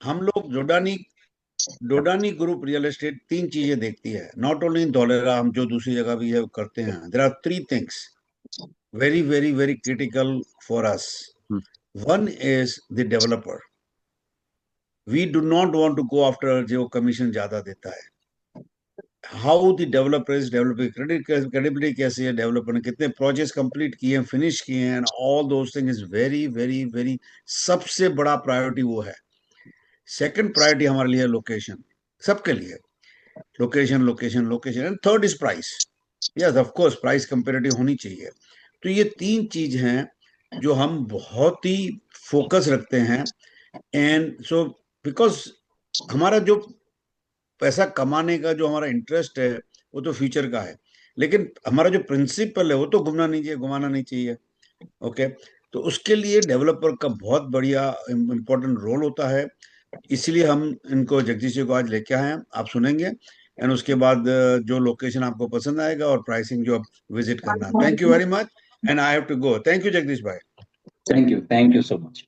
हम लोग जोडानी Dodani group real estate तीन चीजें देखती है, नॉट ओनली इन धोलेरा, हम जो दूसरी जगह भी है करते हैं। There are three things very very very critical for us. Hmm, one is the developer. We do not want to go after जो कमीशन ज्यादा देता है। How the developer is developing, credibility कैसी है, डेवलपर ने कितने प्रोजेक्ट्स कंप्लीट किए हैं, फिनिश किए हैं, all those thing is very very very, सबसे बड़ा प्रायोरिटी वो है। सेकंड प्रायोरिटी हमारे लिए लोकेशन, सबके लिए location location location, and third is price. Yes of course price comparative होनी चाहिए। तो ये तीन चीज हैं जो हम बहुत ही फोकस रखते हैं। एंड सो बिकॉज हमारा जो पैसा कमाने का जो हमारा इंटरेस्ट है वो तो फ्यूचर का है, लेकिन हमारा जो प्रिंसिपल है वो तो घुमाना नहीं चाहिए। ओके, तो उसके लिए डेवलपर का बहुत बढ़िया इंपॉर्टेंट रोल होता है। इसीलिए हम इनको, जगदीश जी को आज लेके आए हैं, आप सुनेंगे। एंड उसके बाद जो लोकेशन आपको पसंद आएगा और प्राइसिंग जो आप विजिट करना है। Thank you very much and I have to go. Thank you Jagdish भाई। Thank you so much.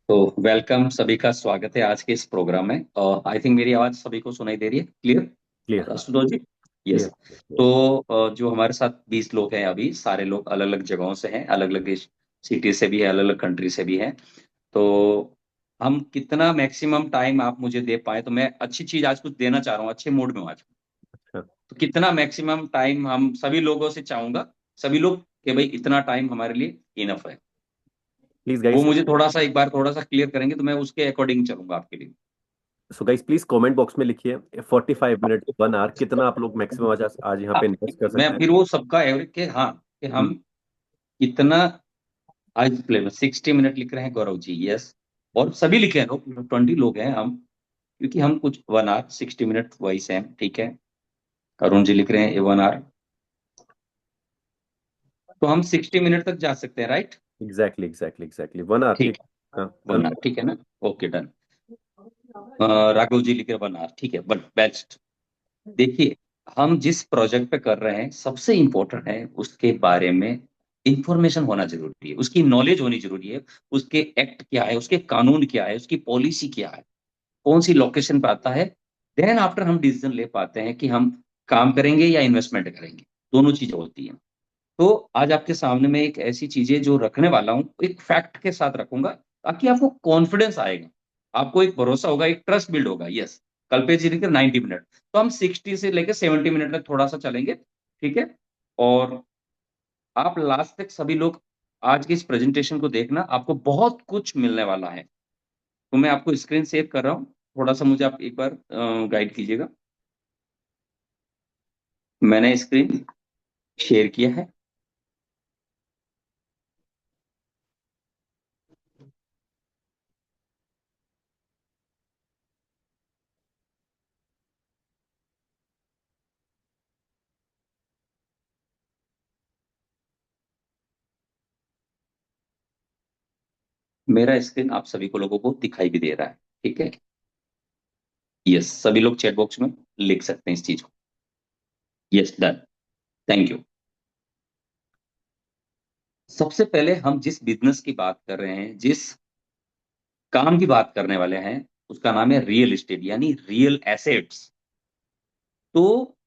तो वेलकम, सभी का स्वागत है आज के इस प्रोग्राम में। और आई थिंक मेरी आवाज सभी को सुनाई दे रही है क्लियर? क्लियर आशुतोष जी? यस। क्लियर। तो जो हमारे साथ 20 लोग हैं अभी, सारे लोग अलग अलग जगहों से हैं, अलग अलग सिटी से भी है, अलग अलग कंट्री से भी हैं। तो हम कितना मैक्सिमम टाइम आप मुझे दे पाए, तो मैं अच्छी चीज आज कुछ देना चाह रहा हूँ, अच्छे मूड में हूँ आज। अच्छा, तो कितना मैक्सिमम टाइम हम सभी लोगों से चाहूंगा, सभी लोग, कि भाई इतना टाइम हमारे लिए इनफ है। प्लीज वो गाइस। मुझे थोड़ा सा एक बार थोड़ा सा क्लियर करेंगे तो मैं उसके अकॉर्डिंग चलूंगा आपके लिए। So guys please comment box में लिखिए 45 मिनट 1 आवर कितना आप लोग मैक्सिमम आज आज यहाँ पे हाँ, इन्वेस्ट कर मैं सकते हैं। फिर वो सबका एवरेज के, हाँ, कि हम्म, हम कितना आज प्ले में 60 मिनट लिख रहे हैं गौरव जी, यस। और सभी लिखे हैं लोग, 20 लोग हैं हम, क्योंकि हम कुछ 1 आवर 60 मिनट वही सेम, ठीक है। अरुण जी लिख रहे हैं 1 आवर, तो हम 60 मिनट तक जा सकते हैं, right? Exactly exactly exactly 1 hour ठीक ठीक। है, हाँ, डन। 1 आवर ठीक है ना। Okay, done. राघव जी लिख रहे हैं 1 आवर, ठीक है, बट बेस्ट। देखिए, हम जिस प्रोजेक्ट पे कर रहे हैं, सबसे इंपॉर्टेंट है उसके बारे में इंफॉर्मेशन होना जरूरी है, उसकी नॉलेज होनी जरूरी है। उसके एक्ट क्या है, उसके कानून क्या है, उसकी पॉलिसी क्या है, कौन सी लोकेशन पे आता है। देन आफ्टर हम डिसीजन ले पाते हैं कि हम काम करेंगे या इन्वेस्टमेंट करेंगे। दोनों चीजें होती हैं। तो आज आपके सामने मैं एक ऐसी चीजें जो रखने वाला हूँ, एक फैक्ट के साथ रखूंगा, ताकि आपको कॉन्फिडेंस आएगा, आपको एक भरोसा होगा, एक ट्रस्ट बिल्ड होगा। यस, कल्पेश जी लेकर 90 मिनट, तो हम 60 से लेकर 70 मिनट तक थोड़ा सा चलेंगे, ठीक है। और आप लास्ट तक सभी लोग आज की इस प्रेजेंटेशन को देखना, आपको बहुत कुछ मिलने वाला है। तो मैं आपको स्क्रीन शेयर कर रहा हूँ, थोड़ा सा मुझे आप एक बार गाइड कीजिएगा। मैंने स्क्रीन शेयर किया है। मेरा स्क्रीन आप सभी को लोगों को दिखाई भी दे रहा है, ठीक है। यस, सभी लोग चैट बॉक्स में लिख सकते हैं इस चीज को। Yes, done. Thank you. सबसे पहले हम जिस बिजनेस की बात कर रहे हैं, जिस काम की बात करने वाले हैं, उसका नाम है रियल एस्टेट, यानी रियल एसेट्स। तो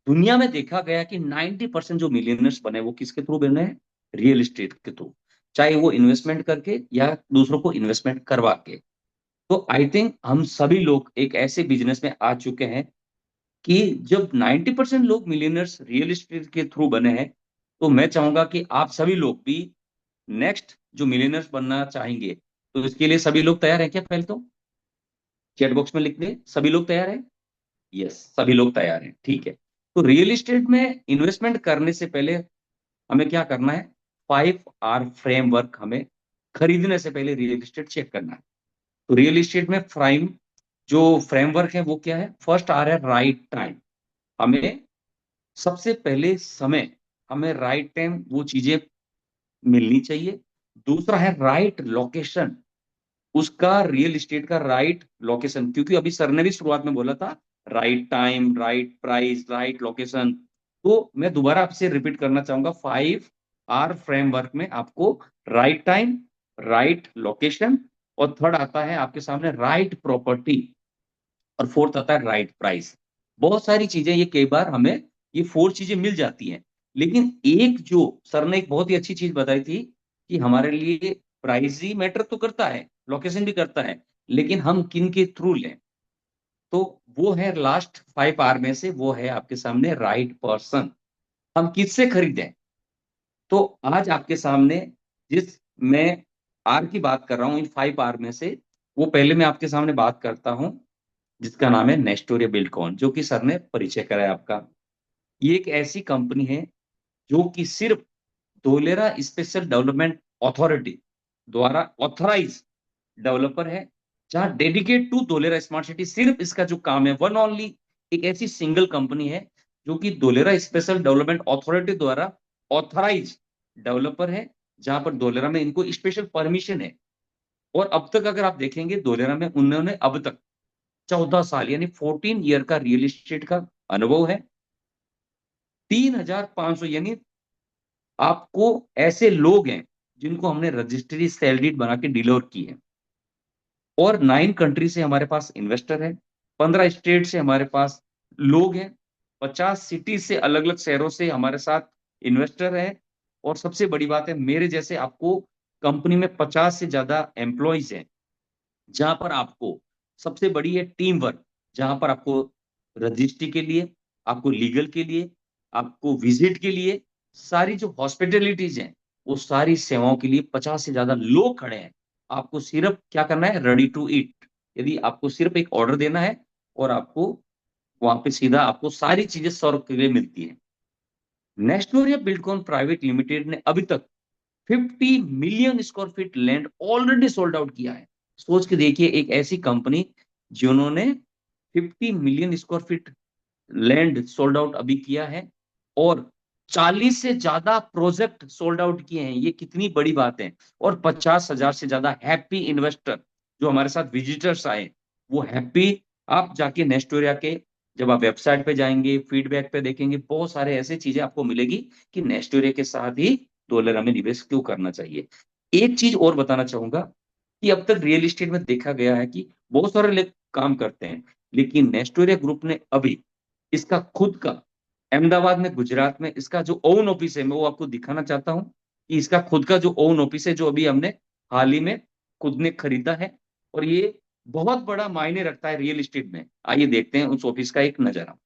दुनिया में देखा गया कि 90% जो मिलियनर्स बने वो किसके थ्रू बने हैं? रियल एस्टेट के थ्रू। चाहे वो इन्वेस्टमेंट करके या दूसरों को इन्वेस्टमेंट करवा के। तो आई थिंक हम सभी लोग एक ऐसे बिजनेस में आ चुके हैं कि जब 90% लोग मिलियनर्स रियल एस्टेट के थ्रू बने हैं, तो मैं चाहूंगा कि आप सभी लोग भी नेक्स्ट जो मिलियनर्स बनना चाहेंगे, तो इसके लिए सभी लोग तैयार हैं क्या? पहले तो चैट बॉक्स में लिख दें, सभी लोग तैयार हैं? यस, सभी लोग तैयार हैं, ठीक है। तो रियल एस्टेट में इन्वेस्टमेंट करने से पहले हमें क्या करना है? 5 आर फ्रेमवर्क हमें खरीदने से पहले रियल एस्टेट चेक करना है। तो रियल एस्टेट में प्राइम जो फ्रेमवर्क है वो क्या है? फर्स्ट आर है राइट टाइम। हमें सबसे पहले समय, हमें राइट टाइम वो चीजें मिलनी चाहिए। दूसरा है राइट लोकेशन, उसका रियल एस्टेट का राइट लोकेशन, क्योंकि अभी सर ने भी शुरुआत में बोला था right time, right price, right location. तो मैं दोबारा आपसे रिपीट करना चाहूंगा, 5 आर फ्रेमवर्क में आपको राइट टाइम, राइट लोकेशन और थर्ड आता है आपके सामने राइट प्रॉपर्टी, और फोर्थ आता है राइट प्राइस। बहुत सारी चीजें ये कई बार हमें ये 4 चीजें मिल जाती हैं, लेकिन एक जो सर ने एक बहुत ही अच्छी चीज बताई थी कि हमारे लिए प्राइस ही मैटर तो करता है, लोकेशन भी करता है, लेकिन हम किन के थ्रू लें। तो वो है लास्ट 5 आर में से, वो है आपके सामने राइट पर्सन, हम किससे खरीदें। तो आज आपके सामने जिस मैं आर की बात कर रहा हूं इन 5 आर में से, वो पहले मैं आपके सामने बात करता हूं जिसका नाम है नेस्टोरिया बिल्डकॉन, जो कि सर ने परिचय कराया आपका। ये एक ऐसी कंपनी है जो कि सिर्फ धोलेरा स्पेशल डेवलपमेंट अथॉरिटी द्वारा ऑथराइज डेवलपर है, जहां dedicate to Dholera smart city, सिर्फ इसका जो काम है वन ओनली, एक ऐसी सिंगल कंपनी है जो कि धोलेरा स्पेशल डेवलपमेंट अथॉरिटी द्वारा ऑथराइज डेवलपर है, जहां पर धोलेरा में इनको स्पेशल परमिशन है। और अब तक अगर आप देखेंगे धोलेरा में उन्होंने अब तक 14 साल यानी 14 ईयर का रियल एस्टेट का अनुभव है। 3,500 यानी आपको ऐसे लोग हैं जिनको हमने रजिस्ट्री सैलरीड बना के डिलीवर की है। और 9 कंट्री से हमारे पास इन्वेस्टर है, 15 स्टेट से हमारे पास लोग हैं, 50 सिटी से अलग अलग शहरों से हमारे साथ इन्वेस्टर है। और सबसे बड़ी बात है, मेरे जैसे आपको कंपनी में 50 से ज्यादा एम्प्लॉइज हैं, जहां पर आपको सबसे बड़ी है टीम वर्क, जहां पर आपको रजिस्ट्री के लिए, आपको लीगल के लिए, आपको विजिट के लिए, सारी जो हॉस्पिटलिटीज हैं वो सारी सेवाओं के लिए 50 से ज्यादा लोग खड़े हैं। आपको सिर्फ क्या करना है, रेडी टू ईट। यदि आपको सिर्फ एक ऑर्डर देना है और आपको वहां पे सीधा आपको सारी चीजें सर्व के लिए मिलती है। नेस्टोरिया बिल्डकॉन प्राइवेट लिमिटेड ने अभी तक 50 million square feet land already sold out किया है। सोच के देखिए, एक ऐसी कंपनी जिन्होंने 50 million square feet land sold out अभी किया है, और 40 से ज्यादा प्रोजेक्ट सोल्ड आउट किए हैं, ये कितनी बड़ी बात है। और 50,000 से ज्यादा हैप्पी इन्वेस्टर जो हमारे साथ विजिटर्स आए, वो हैप्पी। आप जाके नेस्टोरिया के जब आप वेबसाइट पे जाएंगे, फीडबैक पे देखेंगे, बहुत सारे ऐसे चीजें आपको मिलेगी कि नेस्टोरिया के साथ ही डॉलर में निवेश क्यों करना चाहिए। एक चीज और बताना चाहूंगा कि अब तक रियल एस्टेट में देखा गया है कि बहुत सारे लोग काम करते हैं, लेकिन नेस्टोरिया ग्रुप ने अभी इसका खुद का अहमदाबाद में, गुजरात में इसका जो ओन ऑफिस है, मैं वो आपको दिखाना चाहता हूं कि इसका खुद का जो ओन ऑफिस है, जो अभी हमने हाल ही में खुद ने खरीदा है। और ये बहुत बड़ा मायने रखता है रियल एस्टेट में। आइए देखते हैं उस ऑफिस का एक नजारा।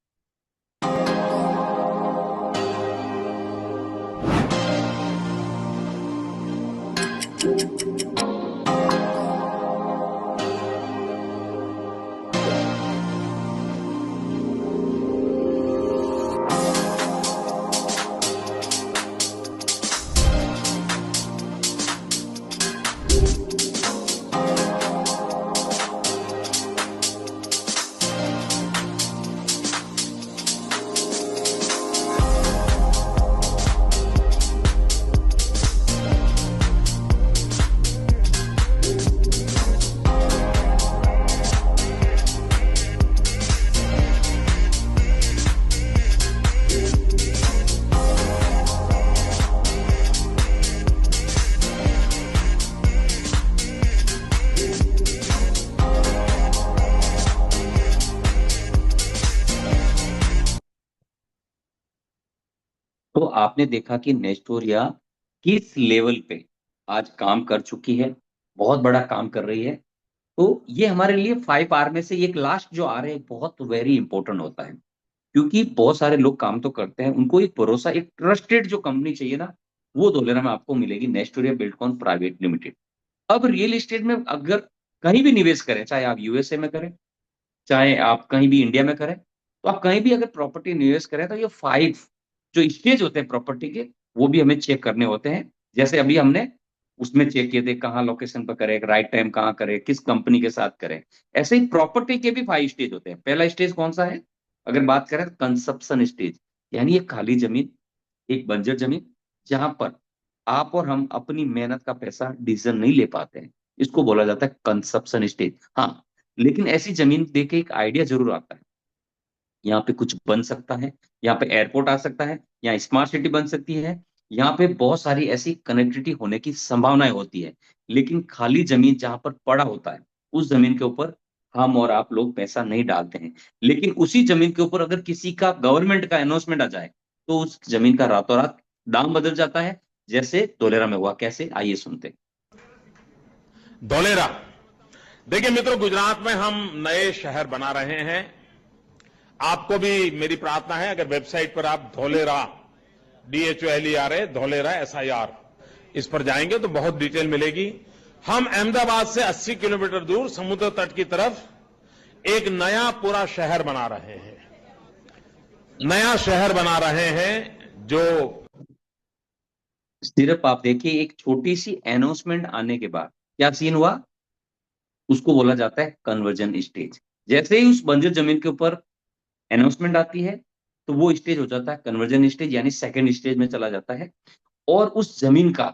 तो आपने देखा कि नेस्टोरिया किस लेवल पे आज काम कर चुकी है, बहुत बड़ा काम कर रही है। तो ये हमारे लिए 5 आर में से एक लास्ट जो आर है, बहुत वेरी इंपॉर्टेंट होता है, क्योंकि बहुत सारे लोग काम तो करते हैं, उनको एक भरोसा, एक ट्रस्टेड जो कंपनी चाहिए ना, वो धोलेरा में आपको मिलेगी, नेस्टोरिया बिल्डकॉन प्राइवेट लिमिटेड। अब रियल एस्टेट में अगर कहीं भी निवेश करें, चाहे आप यूएसए में करें, चाहे आप कहीं भी इंडिया में करें, तो आप कहीं भी अगर प्रॉपर्टी निवेश करें, तो ये 5 जो स्टेज होते हैं प्रॉपर्टी के, वो भी हमें चेक करने होते हैं। जैसे अभी हमने उसमें चेक किए थे, कहाँ लोकेशन पर करें, राइट टाइम कहाँ करें, किस कंपनी के साथ करें। ऐसे ही प्रॉपर्टी के भी 5 स्टेज होते हैं। पहला स्टेज कौन सा है, अगर बात करें, कंजप्शन स्टेज, यानी एक खाली जमीन, एक बंजर जमीन, जहां पर आप और हम अपनी मेहनत का पैसा डिसीजन नहीं ले पाते हैं, इसको बोला जाता है कंजप्शन स्टेज। हाँ, लेकिन ऐसी जमीन देख के एक आइडिया जरूर आता है, यहाँ पे कुछ बन सकता है, यहाँ पे एयरपोर्ट आ सकता है, यहाँ स्मार्ट सिटी बन सकती है, यहाँ पे बहुत सारी ऐसी कनेक्टिविटी होने की संभावनाएं होती है, लेकिन खाली जमीन जहां पर पड़ा होता है उस जमीन के ऊपर हम और आप लोग पैसा नहीं डालते हैं। लेकिन उसी जमीन के ऊपर अगर किसी का गवर्नमेंट का अनाउंसमेंट आ जाए तो उस जमीन का रातों रात दाम बदल जाता है, जैसे धोलेरा में हुआ। कैसे, आइए सुनते हैं। धोलेरा, देखिए मित्रों, गुजरात में हम नए शहर बना रहे हैं। आपको भी मेरी प्रार्थना है, अगर वेबसाइट पर आप धोलेरा DHOLERA धोलेरा SIR इस पर जाएंगे तो बहुत डिटेल मिलेगी। हम अहमदाबाद से 80 किलोमीटर दूर समुद्र तट की तरफ एक नया पूरा शहर बना रहे हैं। नया शहर बना रहे हैं जो सिर्फ आप देखिए, एक छोटी सी अनाउंसमेंट आने के बाद क्या सीन हुआ, उसको बोला जाता है कन्वर्जन स्टेज। जैसे ही उस बंजर जमीन के ऊपर अनाउंसमेंट आती है तो वो स्टेज हो जाता है कन्वर्जन स्टेज, यानी सेकंड स्टेज में चला जाता है। और उस जमीन का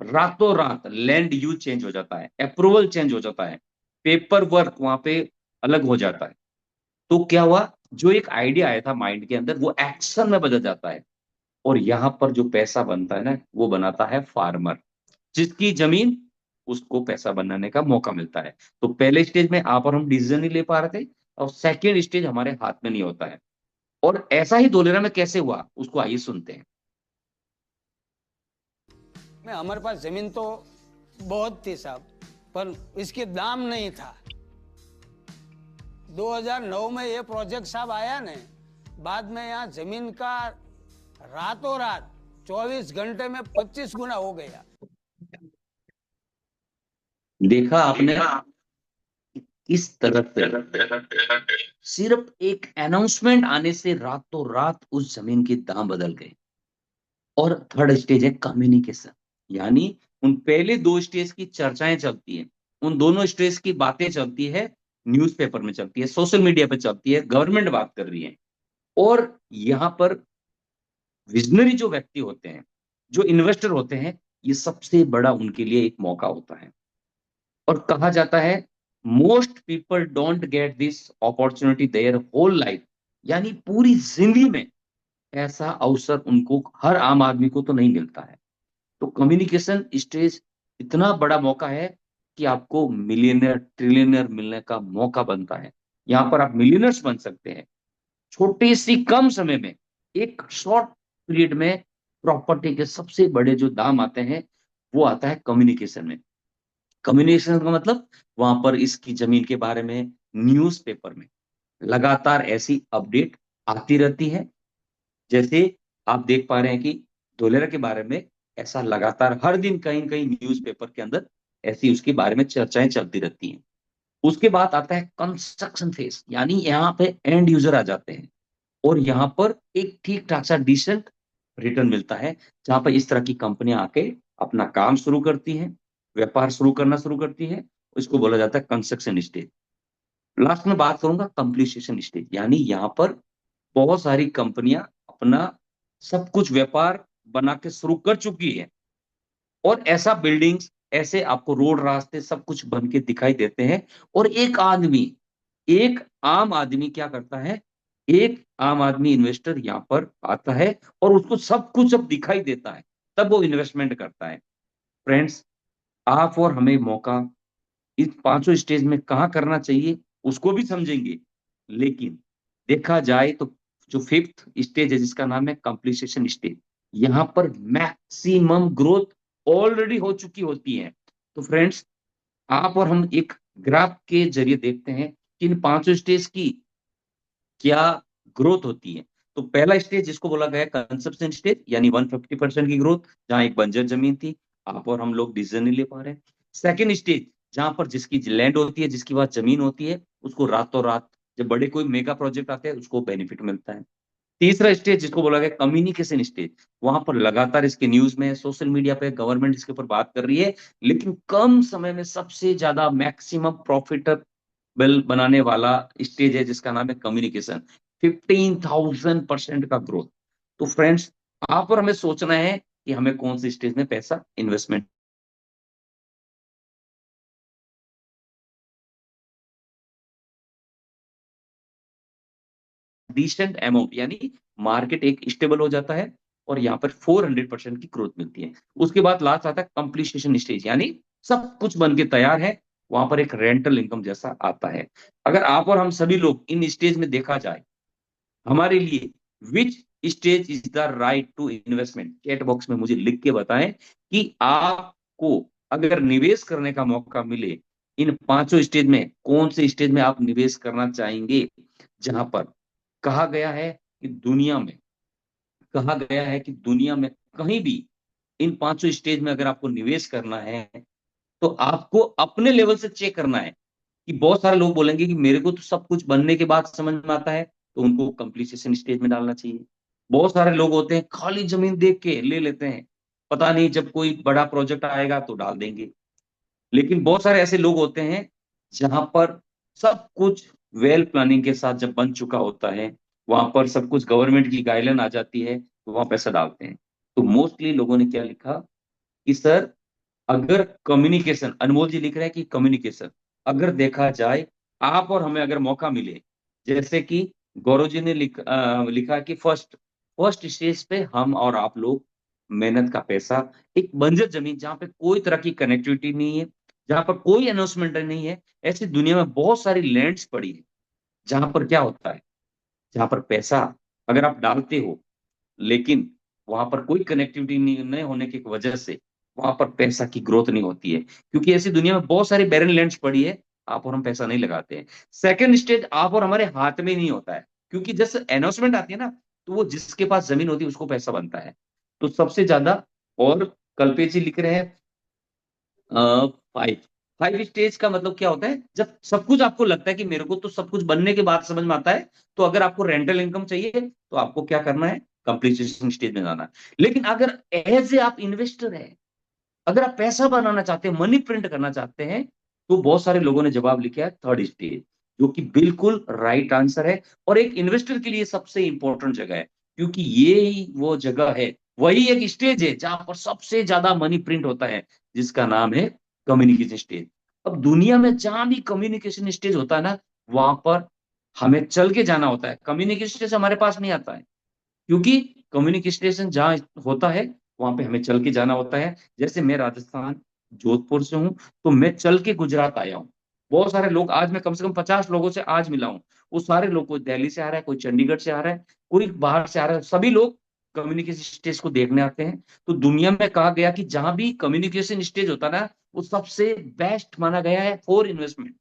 रातों रात लैंड यूज चेंज हो जाता है, अप्रूवल चेंज हो जाता है, पेपर वर्क वहां पे अलग हो जाता है। तो क्या हुआ, जो एक आइडिया आया था माइंड के अंदर वो एक्शन में बदल जाता है। और यहां पर जो पैसा बनता है ना, वो बनाता है फार्मर, जिसकी जमीन उसको पैसा बनाने का मौका मिलता है। तो पहले स्टेज में आप और हम डिसीजन नहीं ले पा रहे थे, और सेकेंड स्टेज हमारे हाथ में नहीं होता है। और ऐसा ही धोलेरा में कैसे हुआ, उसको आइए सुनते हैं। हमारे पास जमीन तो बहुत थी साहब, पर इसके दाम नहीं था। 2009 में ये प्रोजेक्ट साहब आया ने, बाद में यहाँ जमीन का रातों रात 24 घंटे में 25 गुना हो गया। देखा आपने किस तरह से सिर्फ एक अनाउंसमेंट आने से रातों रात उस जमीन के दाम बदल गए। और थर्ड स्टेज है कम्युनिकेशन, यानी उन पहले दो स्टेज की चर्चाएं चलती हैं, उन दोनों स्टेज की बातें चलती है, न्यूज़पेपर में चलती है, सोशल मीडिया पे चलती है, गवर्नमेंट बात कर रही है। और यहां पर विजनरी जो व्यक्ति होते हैं, जो इन्वेस्टर होते हैं, ये सबसे बड़ा उनके लिए एक मौका होता है। और कहा जाता है most people don't get this opportunity their whole life, यानी पूरी जिंदगी में ऐसा अवसर उनको, हर आम आदमी को तो नहीं मिलता है। तो कम्युनिकेशन स्टेज इतना बड़ा मौका है कि आपको मिलियनर ट्रिलियनर मिलने का मौका बनता है। यहां पर आप मिलियनर्स बन सकते हैं छोटे सी कम समय में। एक शॉर्ट पीरियड में प्रॉपर्टी के सबसे बड़े जो दाम आते हैं वो आता है कम्युनिकेशन में। कम्युनिकेशन का मतलब वहां पर इसकी जमीन के बारे में न्यूज़पेपर में लगातार ऐसी अपडेट आती रहती है। जैसे आप देख पा रहे हैं कि धोलेरा के बारे में ऐसा लगातार हर दिन कहीं न कहीं न्यूज़पेपर के अंदर ऐसी उसके बारे में चर्चाएं चलती रहती हैं। उसके बाद आता है कंस्ट्रक्शन फेज, यानी यहाँ पे एंड यूजर आ जाते हैं और यहाँ पर एक ठीक ठाक सा डिसेंट रिटर्न मिलता है, जहां पर इस तरह की कंपनियां आके अपना काम शुरू करती हैं, व्यापार शुरू करना शुरू करती है। इसको बोला जाता है कंस्ट्रक्शन स्टेज। लास्ट में बात करूंगा कंप्लीशन स्टेज, यानी यहाँ पर बहुत सारी कंपनियां अपना सब कुछ व्यापार बना के शुरू कर चुकी है, और ऐसा बिल्डिंग्स, ऐसे आपको रोड रास्ते सब कुछ बन के दिखाई देते हैं। और एक आम आदमी क्या करता है, एक आम आदमी इन्वेस्टर यहाँ पर आता है और उसको सब कुछ अब दिखाई देता है, तब वो इन्वेस्टमेंट करता है। फ्रेंड्स, आप और हमें मौका इस पांचों स्टेज में कहाँ करना चाहिए उसको भी समझेंगे। लेकिन देखा जाए तो जो फिफ्थ स्टेज है जिसका नाम है कंप्लीशन स्टेज, यहाँ पर मैक्सिमम ग्रोथ ऑलरेडी हो चुकी होती है। तो फ्रेंड्स, आप और हम एक ग्राफ के जरिए देखते हैं कि इन पांचों स्टेज की क्या ग्रोथ होती है। तो पहला स्टेज जिसको बोला गया कंसेप्शन स्टेज, यानी 150% की ग्रोथ, जहां एक बंजर जमीन थी, आप और हम लोग डिसीजन नहीं ले पा रहे। सेकंड स्टेज जहां पर जिसकी लैंड होती है, जिसकी पास जमीन होती है, उसको रातों रात जब बड़े कोई मेगा प्रोजेक्ट आते हैं उसको बेनिफिट मिलता है। तीसरा स्टेज जिसको बोला गया कम्युनिकेशन स्टेज, वहां पर लगातार इसके न्यूज में, सोशल मीडिया पे गवर्नमेंट इसके ऊपर बात कर रही है, लेकिन कम समय में सबसे ज्यादा मैक्सिमम प्रॉफिटेबल बनाने वाला स्टेज है जिसका नाम है कम्युनिकेशन। 15,000% का ग्रोथ। तो फ्रेंड्स, आप और हमें सोचना है कि हमें कौन सी स्टेज में पैसा इन्वेस्टमेंट डिसेंट अमाउंट, यानी मार्केट एक स्टेबल हो जाता है और यहाँ पर 400% की ग्रोथ मिलती है। उसके बाद लास्ट आता है कंप्लीशन स्टेज, यानी सब कुछ बन के तैयार है, वहां पर एक रेंटल इनकम जैसा आता है। अगर आप और हम सभी लोग इन स्टेज में देखा जाए, हमारे लिए which stage is the right to investment, chat box में मुझे लिख के बताएं कि आपको अगर निवेश करने का मौका मिले इन पांचों स्टेज में कौन से स्टेज में आप निवेश करना चाहेंगे। जहां पर कहा गया है कि दुनिया में कहीं भी इन पांचों स्टेज में अगर आपको निवेश करना है तो आपको अपने लेवल से चेक करना है। कि बहुत सारे लोग बोलेंगे कि मेरे को तो सब कुछ बनने के बाद समझ में आता है, तो उनको कंप्लीशन स्टेज में डालना चाहिए। बहुत सारे लोग होते हैं खाली जमीन देख के ले लेते हैं, पता नहीं जब कोई बड़ा प्रोजेक्ट आएगा तो डाल देंगे। लेकिन बहुत सारे ऐसे लोग होते हैं जहां पर सब कुछ वेल प्लानिंग के साथ जब बन चुका होता है, वहां पर सब कुछ गवर्नमेंट की गाइडलाइन आ जाती है, तो वहां पैसा डालते हैं। तो मोस्टली लोगों ने क्या लिखा कि सर अगर कम्युनिकेशन, अनमोल जी लिख रहे हैं कि कम्युनिकेशन अगर देखा जाए, आप और हमें अगर मौका मिले, जैसे कि गौरव जी ने लिखा कि फर्स्ट स्टेज पे हम और आप लोग मेहनत का पैसा, एक बंजर जमीन जहां पे कोई तरह की कनेक्टिविटी नहीं है, जहां पर कोई अनाउंसमेंट नहीं है, ऐसी दुनिया में बहुत सारी लैंड्स पड़ी है जहां पर क्या होता है, जहां पर पैसा अगर आप डालते हो लेकिन वहां पर कोई कनेक्टिविटी नहीं होने की वजह से वहां पर पैसा की ग्रोथ नहीं होती है, क्योंकि ऐसी दुनिया में बहुत सारी बैरन लैंड्स पड़ी है, आप और हम पैसा नहीं लगाते हैं। सेकंड स्टेज आप और हमारे हाथ में नहीं होता है, क्योंकि जैसे अनाउंसमेंट आती है ना, तो वो जिसके पास जमीन होती है उसको पैसा बनता है। तो सबसे ज्यादा, और कल्पेश जी लिख रहे हैं फाइव स्टेज का मतलब क्या होता है, जब सब कुछ आपको लगता है कि मेरे को तो सब कुछ बनने के बाद समझ में आता है, तो अगर आपको रेंटल इनकम चाहिए तो आपको क्या करना है, कंप्लीशन स्टेज में जाना है। लेकिन अगर एज ए आप इन्वेस्टर है, अगर आप पैसा बनाना चाहते हैं, मनी प्रिंट करना चाहते हैं, तो बहुत सारे लोगों ने जवाब लिखा है थर्ड स्टेज, जो कि बिल्कुल राइट आंसर है और एक इन्वेस्टर के लिए सबसे इंपॉर्टेंट जगह है, क्योंकि ये ही वो जगह है, वही एक स्टेज है जहां पर सबसे ज्यादा मनी प्रिंट होता है, जिसका नाम है कम्युनिकेशन स्टेज। अब दुनिया में जहां भी कम्युनिकेशन स्टेज होता है ना, वहां पर हमें चल के जाना होता है, कम्युनिकेशन स्टेज हमारे पास नहीं आता है, क्योंकि कम्युनिकेशन जहां होता है वहां पे हमें चल के जाना होता है। जैसे मैं राजस्थान जोधपुर से हूं, तो मैं चल के गुजरात आया हूं। बहुत सारे लोग, आज मैं कम से कम 50 लोगों से आज मिला हूं, वो सारे लोग, कोई दिल्ली से आ रहा है, कोई चंडीगढ़ से आ रहा है, कोई बाहर से आ रहा है, सभी लोग कम्युनिकेशन स्टेज को देखने आते हैं। तो दुनिया में कहा गया कि जहां भी कम्युनिकेशन स्टेज होता है ना, वो सबसे बेस्ट माना गया है फॉर इन्वेस्टमेंट।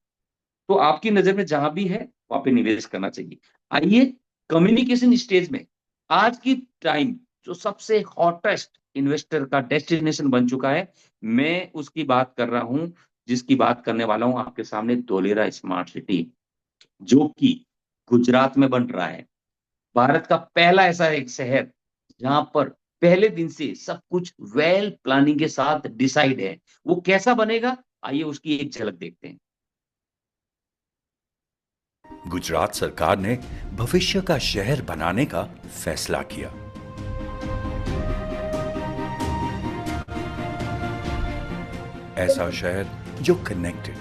तो आपकी नजर में जहां भी है वहां पे निवेश करना चाहिए। आइए, कम्युनिकेशन स्टेज में आज की टाइम जो सबसे हॉटेस्ट इन्वेस्टर का डेस्टिनेशन बन चुका है, मैं उसकी बात कर रहा हूं, जिसकी बात करने वाला हूं आपके सामने, धोलेरा स्मार्ट सिटी, जो कि गुजरात में बन रहा है। भारत का पहला ऐसा एक शहर जहां पर पहले दिन से सब कुछ वेल प्लानिंग के साथ डिसाइड है। वो कैसा बनेगा, आइए उसकी एक झलक देखते हैं। गुजरात सरकार ने भविष्य का शहर बनाने का फैसला किया। ऐसा शहर जो कनेक्टेड,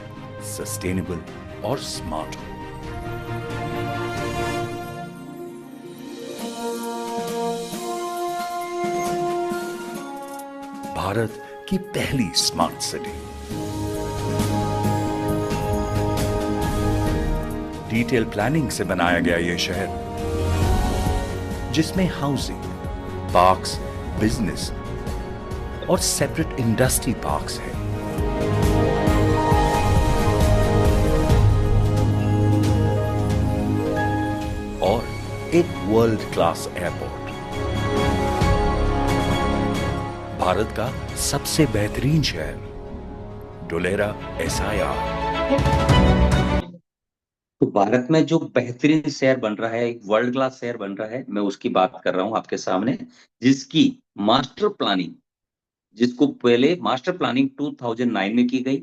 सस्टेनेबल और स्मार्ट हो। भारत की पहली स्मार्ट सिटी। डिटेल प्लानिंग से बनाया गया यह शहर, जिसमें हाउसिंग, पार्क्स, बिजनेस और सेपरेट इंडस्ट्री पार्क्स हैं। और एक वर्ल्ड क्लास एयरपोर्ट। भारत का सबसे बेहतरीन शहर, डोलेरा SIR। तो भारत में जो बेहतरीन शहर बन रहा है, एक वर्ल्ड क्लास शहर बन रहा है, मैं उसकी बात कर रहा हूं आपके सामने, जिसकी मास्टर प्लानिंग, जिसको पहले मास्टर प्लानिंग 2009 में की गई,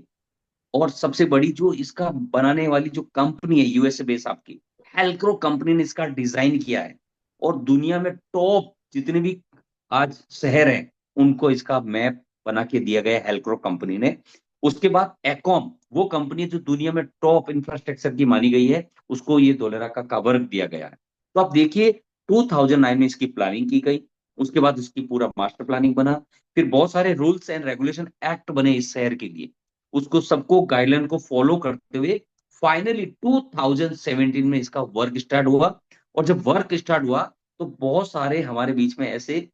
और सबसे बड़ी जो इसका बनाने वाली जो कंपनी है USA बेस आपकी हेल्क्रो कंपनी ने इसका डिजाइन किया है, और दुनिया में टॉप जितने भी आज शहर हैं उनको इसका मैप बना के दिया गया हेल्क्रो कंपनी ने। उसके बाद एकॉम, वो कंपनी जो दुनिया में टॉप इंफ्रास्ट्रक्चर की मानी गई है, उसको ये धोलेरा का कवर दिया गया है। तो आप देखिए 2009 में इसकी प्लानिंग की गई, उसके बाद इसकी पूरा मास्टर प्लानिंग बना, फिर बहुत सारे रूल्स एंड रेगुलेशन एक्ट बने इस शहर के लिए, उसको सबको गाइडलाइन को फॉलो करते हुए फाइनली 2017 में इसका वर्क स्टार्ट हुआ। और जब वर्क स्टार्ट हुआ तो बहुत सारे हमारे बीच में ऐसे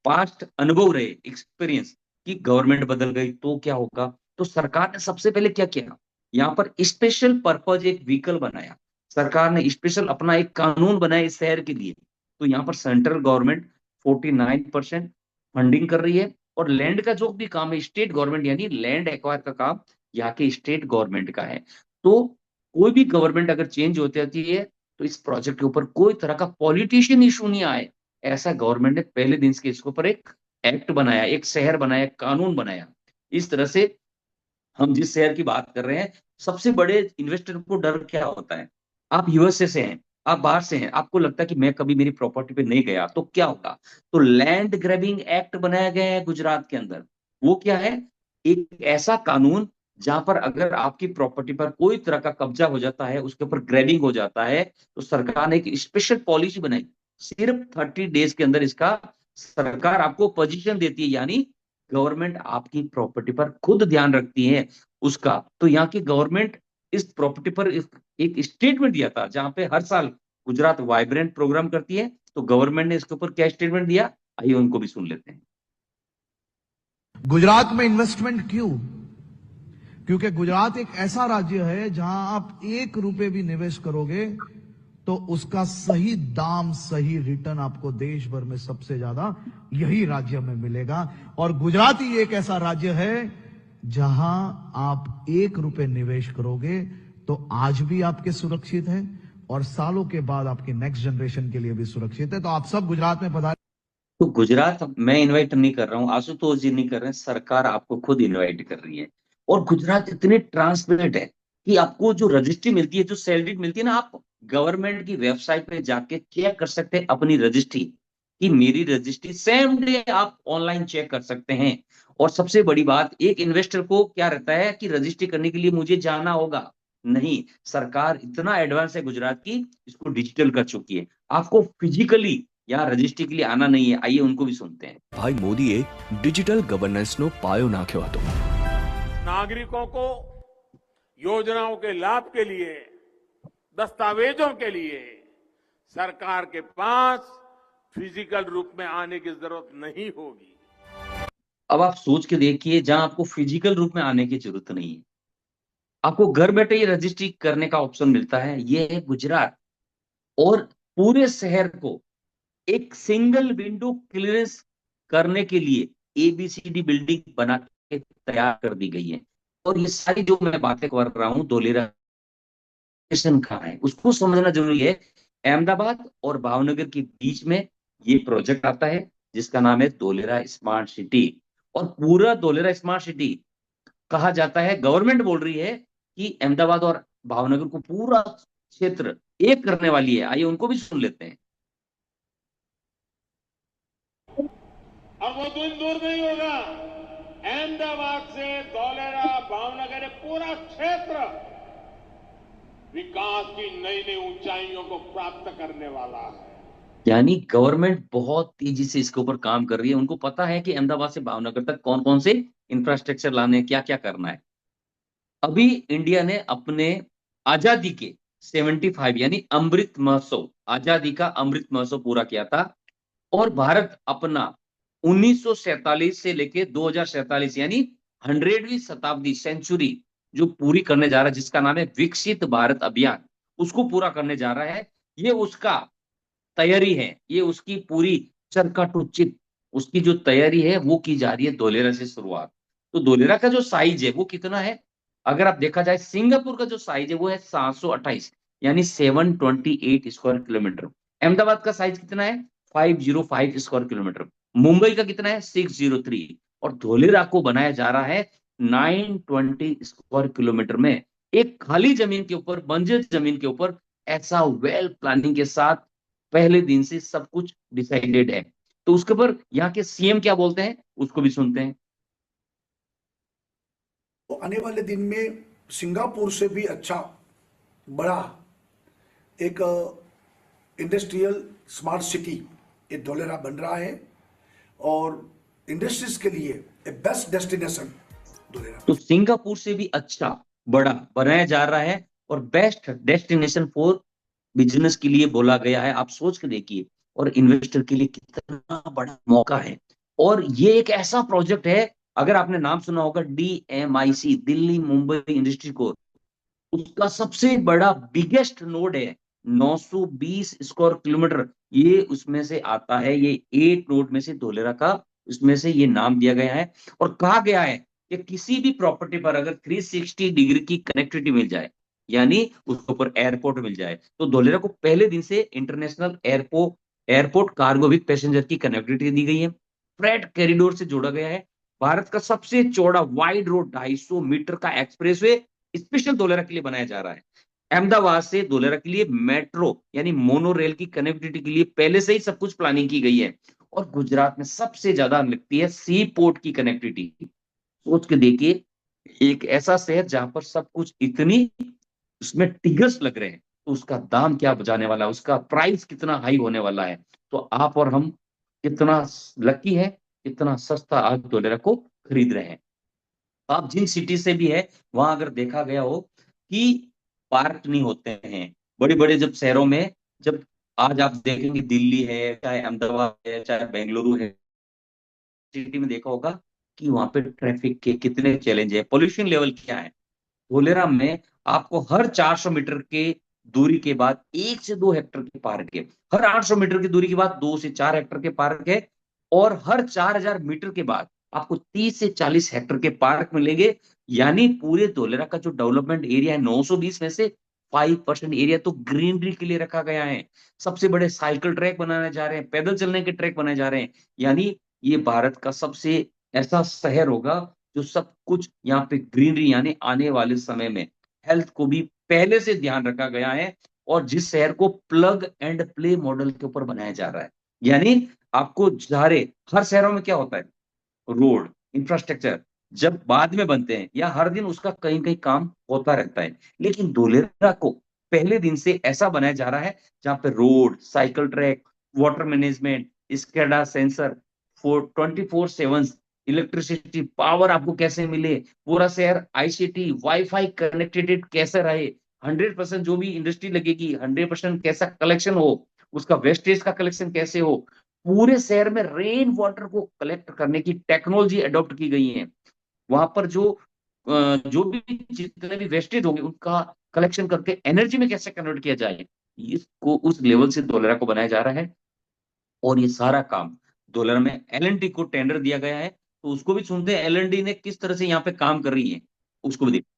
पास्ट अनुभव रहे, एक्सपीरियंस, कि गवर्नमेंट बदल गई तो क्या होगा। तो सरकार ने सबसे पहले क्या किया, यहाँ पर स्पेशल पर्पज एक व्हीकल बनाया, सरकार ने स्पेशल अपना एक कानून बनाया इस शहर के लिए। तो यहाँ पर सेंट्रल गवर्नमेंट 49% फंडिंग कर रही है, और लैंड का जो भी काम है स्टेट गवर्नमेंट, यानी लैंड एक्वायर का काम यहाँ के स्टेट गवर्नमेंट का है। तो कोई भी गवर्नमेंट अगर चेंज होती रहती है तो इस प्रोजेक्ट के ऊपर कोई तरह का पॉलिटिशियन इशू नहीं आए, ऐसा गवर्नमेंट ने पहले दिन से इसके ऊपर एक एक्ट बनाया, एक शहर बनाया, कानून बनाया। इस तरह से हम जिस शहर की बात कर रहे हैं, सबसे बड़े इन्वेस्टर को डर क्या होता है, आप यूएसए से हैं, आप बाहर से हैं, आपको लगता है कि मैं कभी मेरी प्रॉपर्टी पे नहीं गया तो क्या होगा। तो लैंड ग्रैबिंग एक्ट बनाया गया है गुजरात के अंदर। वो क्या है, एक ऐसा कानून जहां पर अगर आपकी प्रॉपर्टी पर कोई तरह का कब्जा हो जाता है, उसके ऊपर ग्रैबिंग हो जाता है, तो सरकार ने एक स्पेशल पॉलिसी बनाई, सिर्फ 30 डेज के अंदर इसका सरकार आपको पोजीशन देती है, यानी गवर्नमेंट आपकी प्रॉपर्टी पर खुद ध्यान रखती है उसका। तो यहाँ की गवर्नमेंट इस प्रॉपर्टी पर एक स्टेटमेंट दिया था, जहां पे हर साल गुजरात वाइब्रेंट प्रोग्राम करती है, तो गवर्नमेंट ने इसके ऊपर क्या स्टेटमेंट दिया, आइए उनको भी सुन लेते हैं। गुजरात में इन्वेस्टमेंट क्यों? क्योंकि गुजरात एक ऐसा राज्य है जहां आप 1 रुपए भी निवेश करोगे तो उसका सही दाम, सही रिटर्न आपको देश भर में सबसे ज्यादा यही राज्य में मिलेगा। और गुजरात ही एक ऐसा राज्य है जहां आप 1 रुपए निवेश करोगे तो आज भी आपके सुरक्षित है और सालों के बाद आपकी नेक्स्ट जनरेशन के लिए भी सुरक्षित है। तो आप सब गुजरात में पधारें। तो गुजरात मैं इनवाइट नहीं कर रहा हूँ, आशुतोष जी नहीं कर रहे हैं, सरकार आपको खुद इनवाइट कर रही है। और गुजरात इतने ट्रांसपेरेंट है कि आपको जो रजिस्ट्री मिलती है, जो सैलरी मिलती है ना, आप गवर्नमेंट की वेबसाइट पे जाके चेक कर सकते हैं अपनी रजिस्ट्री, कि मेरी रजिस्ट्री सेम डे आप ऑनलाइन चेक कर सकते हैं। और सबसे बड़ी बात, एक इन्वेस्टर को क्या रहता है कि रजिस्ट्री करने के लिए मुझे जाना होगा, नहीं, सरकार इतना एडवांस है गुजरात की, इसको डिजिटल कर चुकी है, आपको फिजिकली यहाँ रजिस्ट्री के लिए आना नहीं है। आइए उनको भी सुनते हैं। भाई मोदीए डिजिटल गवर्नेंसનો પાયો નાખ્યો હતો। नागरिकों को योजनाओं के लाभ के लिए, दस्तावेजों के लिए सरकार के पास फिजिकल रूप में आने की जरूरत नहीं होगी। अब आप सोच के देखिए, जहां आपको फिजिकल रूप में आने की जरूरत नहीं है, आपको घर बैठे ये रजिस्ट्री करने का ऑप्शन मिलता है, ये है गुजरात। और पूरे शहर को एक सिंगल विंडो क्लियरेंस करने के लिए एबीसीडी बिल्डिंग बना के तैयार कर दी गई है। और ये सारी जो मैं बातें कर रहा हूं, धोलेरा स्टेशन कहाँ है उसको समझना जरूरी है। अहमदाबाद और भावनगर के बीच में ये प्रोजेक्ट आता है, जिसका नाम है धोलेरा स्मार्ट सिटी। और पूरा धोलेरा स्मार्ट सिटी कहा जाता है, गवर्नमेंट बोल रही है कि अहमदाबाद और भावनगर को पूरा क्षेत्र एक करने वाली है। आइए उनको भी सुन लेते हैं। अब वो दिन दूर नहीं होगा, अहमदाबाद से धौलेरा, भावनगर, ये पूरा क्षेत्र विकास की नई नई ऊंचाइयों को प्राप्त करने वाला है। यानी गवर्नमेंट बहुत तेजी से इसके ऊपर काम कर रही है, उनको पता है कि अहमदाबाद से भावनगर तक कौन कौन से इंफ्रास्ट्रक्चर लाने, क्या क्या करना है। अभी इंडिया ने अपने आजादी के 75 यानी अमृत महोत्सव, आजादी का अमृत महोत्सव पूरा किया था। और भारत अपना 1947 से लेके 2047 यानी 100वीं शताब्दी, सेंचुरी जो पूरी करने जा रहा है, जिसका नाम है विकसित भारत अभियान, उसको पूरा करने जा रहा है। ये उसका तैयारी है, ये उसकी पूरी चरका टू चित उसकी जो तैयारी है वो की जा रही है धोलेरा से शुरुआत। तो धोलेरा का जो साइज है वो कितना है, अगर आप देखा जाए, सिंगापुर का जो साइज है वो है 728 यानी 728 स्क्वायर किलोमीटर। अहमदाबाद का साइज कितना है, 505 स्क्वायर किलोमीटर। मुंबई का कितना है, 603। और धोलेरा को बनाया जा रहा है 920 स्क्वायर किलोमीटर में, एक खाली जमीन के ऊपर, बंजर जमीन के ऊपर, ऐसा वेल प्लानिंग के साथ पहले दिन से सब कुछ डिसाइडेड है। तो उसके ऊपर यहाँ के सीएम क्या बोलते हैं उसको भी सुनते हैं। तो आने वाले दिन में सिंगापुर से भी अच्छा बड़ा एक इंडस्ट्रियल स्मार्ट सिटी ये धोलेरा बन रहा है। और इंडस्ट्रीज के लिए ए बेस्ट डेस्टिनेशन धोलेरा। तो सिंगापुर से भी अच्छा बड़ा बनाया जा रहा है और बेस्ट डेस्टिनेशन फॉर बिजनेस के लिए बोला गया है। आप सोच के देखिए, और इन्वेस्टर के लिए कितना बड़ा मौका है। और ये एक ऐसा प्रोजेक्ट है, अगर आपने नाम सुना होगा DMIC, Delhi Mumbai industry core, उसका सबसे बड़ा बिगेस्ट नोड है, 920 स्क्वायर किलोमीटर, ये उसमें से आता है। ये 8 नोड में से धोलेरा का उसमें से ये नाम दिया गया है। और कहा गया है कि किसी भी प्रॉपर्टी पर अगर 360 डिग्री की कनेक्टिविटी मिल जाए, यानी उसके ऊपर एयरपोर्ट मिल जाए, तो धोलेरा को पहले दिन से international airport cargo with passenger की कनेक्टिविटी दी गई है। फ्रेट कॉरिडोर से जोड़ा गया है। भारत का सबसे चौड़ा वाइड रोड 250 मीटर का एक्सप्रेसवे स्पेशल धोलेरा के लिए बनाया जा रहा है। अहमदाबाद से धोलेरा के लिए मेट्रो यानी मोनो रेल की कनेक्टिविटी के लिए पहले से ही सब कुछ प्लानिंग की गई है। और गुजरात में सबसे ज्यादा लगती है सी पोर्ट की कनेक्टिविटी। सोच के देखिए, एक ऐसा शहर जहां पर सब कुछ इतनी उसमें टिगर्स लग रहे हैं, तो उसका दाम क्या बजाने वाला है, उसका प्राइस कितना हाई होने वाला है। तो आप और हम कितना लकी है, कितना सस्ता आज धोलेरा को खरीद रहे हैं। आप जिन सिटी से भी है, वहां अगर देखा गया हो कि पार्क नहीं होते हैं बड़े बड़े जब शहरों में, जब आज आप देखेंगे दिल्ली है, चाहे अहमदाबाद है, चाहे बेंगलुरु है, सिटी में देखा होगा कि वहां पे ट्रैफिक के कितने चैलेंज है, पोल्यूशन लेवल क्या है। धोलेरा में आपको हर 400 मीटर के दूरी के बाद 1 से 2 हेक्टेयर के पार्क है, हर 800 मीटर की दूरी के बाद 2 से 4 हेक्टेयर के पार्क है, और हर 4000 मीटर के बाद आपको 30 से 40 हेक्टेयर के पार्क मिलेंगे। यानी पूरे धोलेरा का जो डेवलपमेंट एरिया है, 920 में से 5% एरिया तो ग्रीनरी के लिए रखा गया है। सबसे बड़े साइकिल ट्रैक बनाने जा रहे हैं, पैदल चलने के ट्रैक बनाए जा रहे हैं। यानी ये भारत का सबसे ऐसा शहर होगा जो सब कुछ यहाँ पे ग्रीनरी, यानी आने वाले समय में हेल्थ को भी पहले से ध्यान रखा गया है। और जिस शहर को प्लग एंड प्ले मॉडल के ऊपर बनाया जा रहा है, यानी आपको सारे हर शहरों में क्या होता है, रोड इंफ्रास्ट्रक्चर जब बाद में बनते हैं या हर दिन उसका कहीं कहीं काम होता रहता है, लेकिन धोलेरा को पहले दिन से ऐसा बनाया जा रहा है जहां पे road, cycle track, water management, SCADA sensor, 24/7 electricity power आपको कैसे मिले, पूरा शहर ICT वाईफाई कनेक्टेड कैसे रहे, 100% जो भी इंडस्ट्री लगेगी 100% कैसा कलेक्शन हो, उसका वेस्टेज का कलेक्शन कैसे हो, पूरे शहर में रेन वाटर को कलेक्ट करने की टेक्नोलॉजी अडॉप्ट की गई है। वहां पर जो भी जितने भी वेस्टेज होंगे उनका कलेक्शन करके एनर्जी में कैसे कन्वर्ट किया जाए, इसको उस लेवल से धोलेरा को बनाया जा रहा है। और ये सारा काम धोलेरा में L&T को टेंडर दिया गया है, तो उसको भी सुनते हैं L&T ने किस तरह से यहाँ पे काम कर रही है, उसको भी देखिए।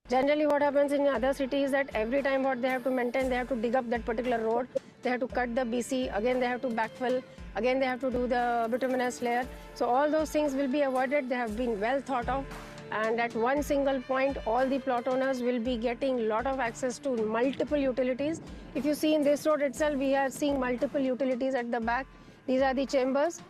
Generally, what happens in other cities is that every time what they have to maintain, they have to dig up that particular road, they have to cut the BC, again they have to backfill, again they have to do the bituminous layer. So all those things will be avoided. They have been well thought of, and at one single point, all the plot owners will be getting lot of access to multiple utilities. If you see in this road itself, we are seeing multiple utilities at the back. These are the chambers.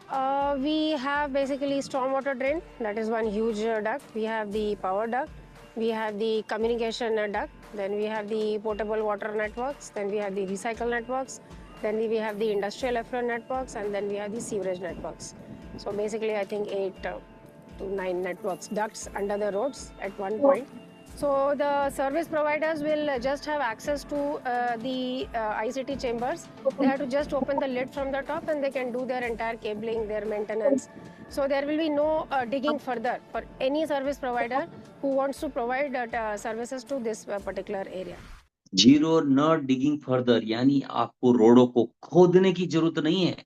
We have basically stormwater drain. That is one huge duct. We have the power duct. We have the communication duct, then we have the potable water networks, then we have the recycle networks, then we have the industrial effluent networks, and then we have the sewerage networks. So basically I think 8 to 9 networks, ducts under the roads at one point. So the service providers will just have access to the ICT chambers. They have to just open the lid from the top and they can do their entire cabling, their maintenance. So there will be no digging further for any service provider who wants to provide services to this particular area. Zero न digging further, यानी आपको रोडों को खोदने की जरूरत नहीं है।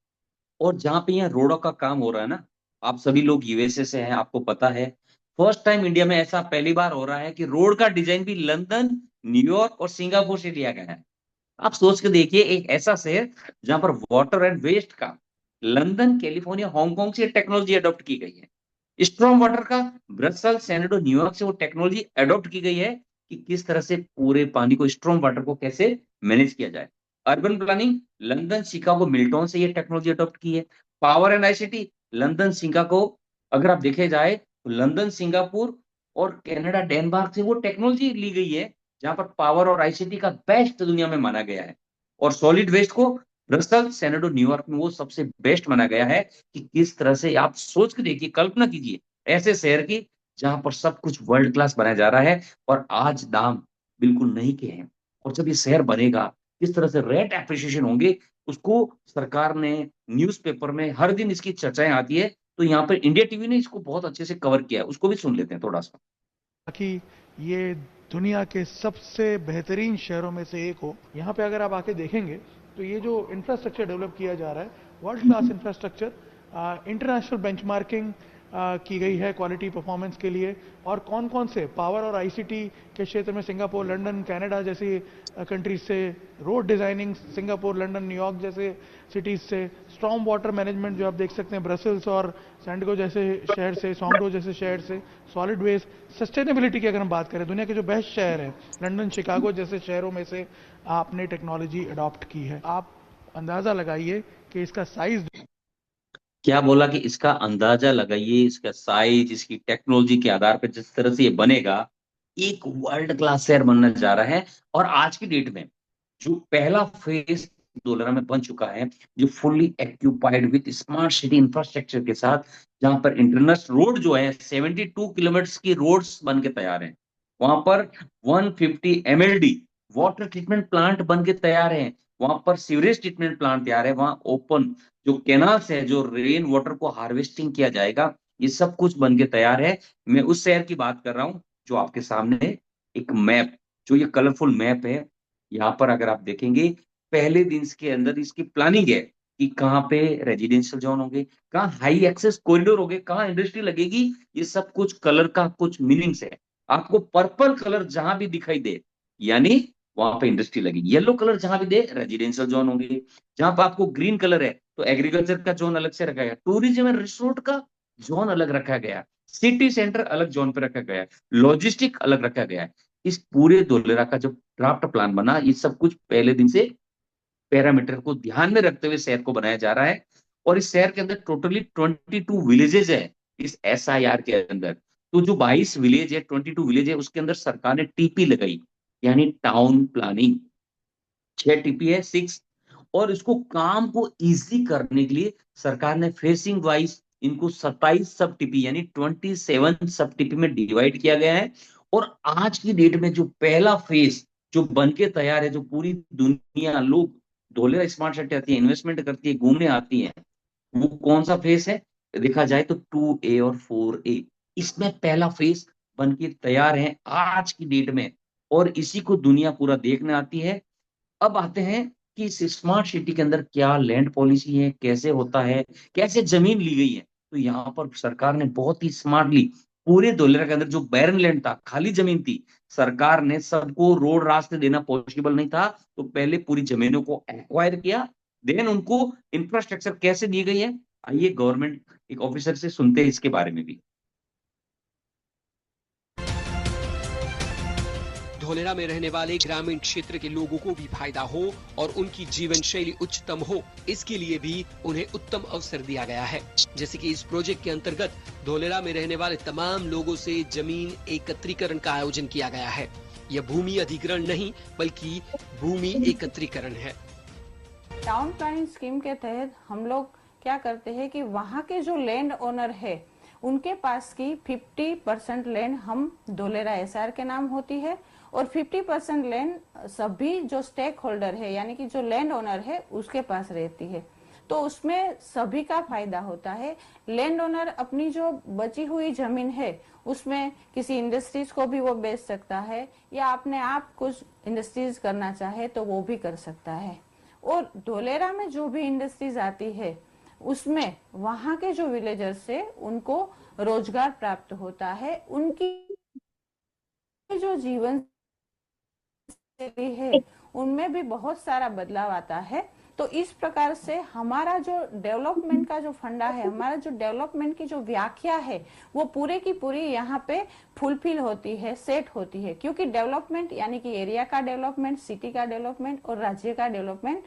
और जहां पे यहाँ रोडों का काम हो रहा है ना, आप सभी लोग USA से हैं, आपको पता है फर्स्ट टाइम इंडिया में ऐसा पहली बार हो रहा है कि रोड का डिजाइन भी लंदन, न्यूयॉर्क और सिंगापुर से लिया गया है। आप सोच के देखिए, एक ऐसा शहर जहां पर वाटर एंड वेस्ट का लंदन, कैलिफोर्निया, हांगकांग से टेक्नोलॉजी अडॉप्ट की गई है। स्ट्रॉम वाटर का ब्रसेल, सैनडो, न्यूयॉर्क से वो टेक्नोलॉजी अडॉप्ट की गई है कि किस तरह से पूरे पानी को, स्ट्रॉम वाटर को कैसे मैनेज किया जाए। Urban planning London, Chicago, Milton से ये टेक्नोलॉजी अडॉप्ट की है। Power and ICT London, Chicago, अगर आप देखे जाए तो लंदन, सिंगापुर और कनाडा, डेनमार्क से वो टेक्नोलॉजी ली गई है जहां पर पावर और ICT का बेस्ट दुनिया में माना गया है। और सॉलिड वेस्ट को ब्रसेल्स, सेनेडो, न्यूयॉर्क में वो सबसे बेस्ट माना गया है कि किस तरह से आप सोच के देखिए, कल्पना कीजिए ऐसे शहर की जहां पर सब कुछ वर्ल्ड क्लास बनाया जा रहा है और आज दाम बिल्कुल नहीं के हैं। और जब ये शहर बनेगा, किस तरह से रेट एप्रिसिएशन होंगे, उसको सरकार ने न्यूज़पेपर में हर दिन इसकी चर्चाएं आती है। तो यहाँ पर इंडिया टीवी ने इसको बहुत अच्छे से कवर किया है, उसको भी सुन लेते हैं थोड़ा सा। ताकि ये दुनिया के सबसे बेहतरीन शहरों में से एक हो। यहाँ पे अगर आप आके देखेंगे तो ये जो इंफ्रास्ट्रक्चर डेवलप किया जा रहा है, world class infrastructure, international benchmarking की गई है क्वालिटी परफॉर्मेंस के लिए। और कौन कौन से पावर और आईसीटी के क्षेत्र में सिंगापुर, लंदन, कनाडा जैसी कंट्रीज से, road designing Singapore, London, New York जैसे सिटीज से, स्ट्रॉम वाटर मैनेजमेंट जो आप देख सकते हैं ब्रसेल्स और सैंडिगो जैसे शहर से, सोंगडो जैसे शहर से, सॉलिड वेस्ट, सस्टेनेबिलिटी की अगर हम बात करें, दुनिया के जो बेस्ट शहर है लंदन, शिकागो जैसे शहरों में से आपने टेक्नोलॉजी अडॉप्ट की है। आप अंदाजा लगाइए कि इसका साइज, क्या बोला कि इसका अंदाजा लगाइए, इसका साइज, इसकी टेक्नोलॉजी के आधार पर जिस तरह से ये बनेगा, एक वर्ल्ड क्लास शहर बनने जा रहा है। और आज की डेट में जो पहला फेज धोलेरा में बन चुका है, जो fully occupied with smart city infrastructure के साथ, जहां पर इंटरनेशनल रोड जो है 72 किलोमीटर की रोड्स बन के तैयार हैं, वहां पर 150 MLD वाटर ट्रीटमेंट प्लांट बन के तैयार है, वहां पर सीवरेज ट्रीटमेंट प्लांट तैयार है, वहां ओपन जो कैनाल्स है, जो रेन वाटर को हार्वेस्टिंग किया जाएगा, ये सब कुछ बन के तैयार है। मैं उस शहर की बात कर रहा हूं जो आपके सामने एक मैप, जो ये कलरफुल मैप है, यहाँ पर अगर आप देखेंगे पहले दिन के अंदर इसकी प्लानिंग है कि कहाँ पे रेजिडेंशियल जोन होंगे, कहाँ हाई एक्सेस कॉरिडोर होंगे, कहाँ इंडस्ट्री लगेगी। ये सब कुछ कलर का कुछ मीनिंग्स है। आपको पर्पल कलर जहां भी दिखाई दे, यानी वहां पे इंडस्ट्री लगेगी। येलो कलर जहां भी दे, रेजिडेंशियल जोन होंगे। जहां पर आपको ग्रीन कलर है तो एग्रीकल्चर का जोन अलग से रखा गया, टूरिज्म एंड रिसोर्ट का जोन अलग रखा गया, सिटी सेंटर अलग जोन पे रखा गया है, लॉजिस्टिक अलग रखा गया है। इस पूरे धोलेरा का जो ड्राफ्ट प्लान बना, ये सब कुछ पहले दिन से पैरामीटर को ध्यान में रखते हुए शहर को बनाया जा रहा है। और इस शहर के अंदर टोटली 22 विलेजेस है इस SIR के अंदर। तो जो 22 विलेज है, 22 विलेज है, उसके अंदर सरकार ने TP लगाई, यानी टाउन प्लानिंग। 6 TP है, 6। और इसको काम को इजी करने के लिए सरकार ने फेसिंग वाइज इनको 27 सब टीपी यानी 27 सब टीपी में डिवाइड किया गया है। और आज की डेट में जो पहला फेज जो बन के तैयार है, जो पूरी दुनिया लोग धोलेरा स्मार्ट सिटी आती है, इन्वेस्टमेंट करती है, घूमने आती है, वो कौन सा फेज है देखा जाए तो 2A और 4A। इसमें पहला फेज बन के तैयार है आज की डेट में, और इसी को दुनिया पूरा देखने आती है। अब आते हैं कि इस स्मार्ट सिटी के अंदर क्या लैंड पॉलिसी है, कैसे होता है, कैसे जमीन ली गई है। तो यहाँ पर सरकार ने बहुत ही स्मार्टली पूरे धोलेरा के अंदर जो बैरन लैंड था, खाली जमीन थी, सरकार ने सबको रोड रास्ते देना पॉसिबल नहीं था, तो पहले पूरी जमीनों को एक्वायर किया, देन उनको इंफ्रास्ट्रक्चर कैसे दी गई है, आइए गवर्नमेंट एक ऑफिसर से सुनते हैं इसके बारे में भी। धोलेरा में रहने वाले ग्रामीण क्षेत्र के लोगों को भी फायदा हो और उनकी जीवन शैली उच्चतम हो, इसके लिए भी उन्हें उत्तम अवसर दिया गया है। जैसे कि इस प्रोजेक्ट के अंतर्गत धोलेरा में रहने वाले तमाम लोगों से जमीन एकत्रीकरण का आयोजन किया गया है। यह भूमि अधिग्रहण नहीं बल्कि भूमि एकत्रीकरण है। टाउन प्लानिंग स्कीम के तहत हम लोग क्या करते हैं कि वहाँ के जो लैंड ओनर है उनके पास की 50% लैंड हम धोलेरा SR के नाम होती है, और 50% लैंड सभी जो स्टेक होल्डर है यानी कि जो लैंड ओनर है उसके पास रहती है। तो उसमें सभी का फायदा होता है। लैंड ओनर अपनी जो बची हुई जमीन है उसमें किसी इंडस्ट्रीज को भी वो बेच सकता है, या अपने आप कुछ इंडस्ट्रीज करना चाहे तो वो भी कर सकता है। और धोलेरा में जो भी इंडस्ट्रीज आती है उसमें वहाँ के जो विलेजर्स से उनको रोजगार प्राप्त होता है, उनकी जो जीवन है उनमें भी बहुत सारा बदलाव आता है। तो इस प्रकार से हमारा जो डेवलपमेंट का जो फंडा है, हमारा जो डेवलपमेंट की जो व्याख्या है वो पूरे की पूरी यहाँ पे फुलफिल होती है, सेट होती है। क्योंकि डेवलपमेंट यानी कि एरिया का डेवलपमेंट, सिटी का डेवलपमेंट और राज्य का डेवलपमेंट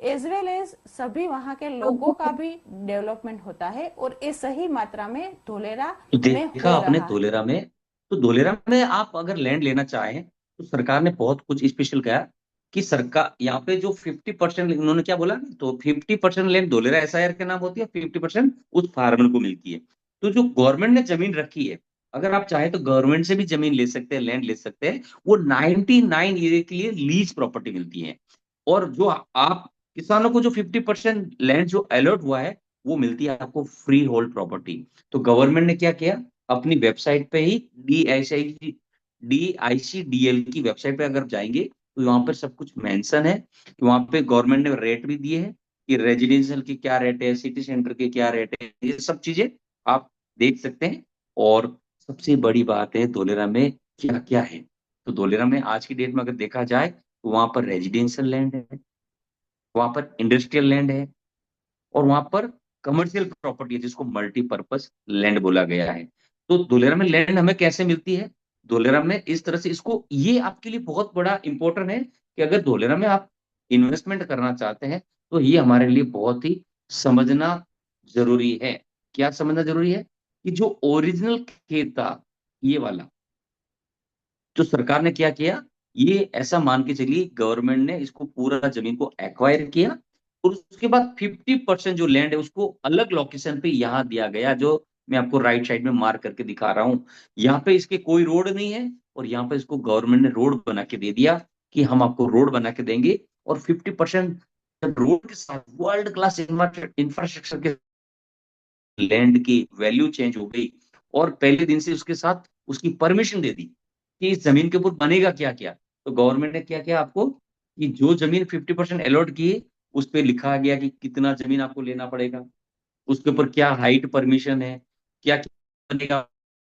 एज वेल एज सभी वहाँ के लोगों का भी डेवलपमेंट होता है, और ये सही मात्रा में धोलेरा तो में देखा हो आपने रहा है। धोलेरा में, तो धोलेरा में आप अगर लैंड लेना चाहें तो सरकार ने बहुत कुछ स्पेशल किया। कि सरकार यहाँ पे जो 50% उन्होंने क्या बोला ना, तो 50% लैंड धोलेरा एसआईआर के नाम होती है, 50% उस फार्मर को मिलती है। तो जो गवर्नमेंट ने जमीन रखी है, अगर आप चाहे तो गवर्नमेंट से भी जमीन ले सकते हैं, लैंड ले सकते हैं, वो 99 ईयर के लिए लीज प्रॉपर्टी मिलती है। और जो आप किसानों को जो 50% लैंड जो अलॉट हुआ है, वो मिलती है आपको फ्री होल्ड प्रॉपर्टी। तो गवर्नमेंट ने क्या किया, अपनी वेबसाइट पे ही DICDL की वेबसाइट पे अगर जाएंगे तो वहां पर सब कुछ मेंशन है कि वहां पे गवर्नमेंट ने रेट भी दिए हैं कि रेजिडेंशियल की क्या रेट है, सिटी सेंटर के क्या रेट है, ये सब चीजें आप देख सकते हैं। और सबसे बड़ी बात है धोलेरा में क्या क्या है। तो धोलेरा में आज की डेट में अगर देखा जाए तो वहां पर रेजिडेंशियल लैंड है, वहां पर इंडस्ट्रियल लैंड है, और वहां पर कमर्शियल प्रॉपर्टी है जिसको मल्टीपर्पज लैंड बोला गया है। तो धोलेरा में लैंड हमें कैसे मिलती है, धोलेरा में इस तरह से, इसको ये आपके लिए बहुत बड़ा इंपॉर्टेंट है कि अगर धोलेरा में आप इन्वेस्टमेंट करना चाहते हैं तो ये हमारे लिए बहुत ही समझना जरूरी है। क्या समझना जरूरी है कि जो ओरिजिनल खेत था ये वाला, जो सरकार ने क्या किया, ये ऐसा मान के चलिए गवर्नमेंट ने इसको पूरा जमीन को एक्वायर किया, और उसके बाद 50% जो लैंड है उसको अलग लोकेशन पे यहाँ दिया गया, जो मैं आपको राइट साइड में मार्क करके दिखा रहा हूँ। यहाँ पे इसके कोई रोड नहीं है, और यहाँ पे इसको गवर्नमेंट ने रोड बना के दे दिया कि हम आपको रोड बना के देंगे। और 50% रोड के साथ वर्ल्ड क्लास इंफ्रास्ट्रक्चर के लैंड की वैल्यू चेंज हो गई, और पहले दिन से उसके साथ उसकी परमिशन दे दी कि इस जमीन के ऊपर बनेगा क्या क्या। तो गवर्नमेंट ने क्या किया आपको कि जो जमीन 50% अलॉट की है उस पर लिखा गया कि कितना जमीन आपको लेना पड़ेगा, उसके ऊपर क्या हाइट परमिशन है, क्या क्या बनेगा,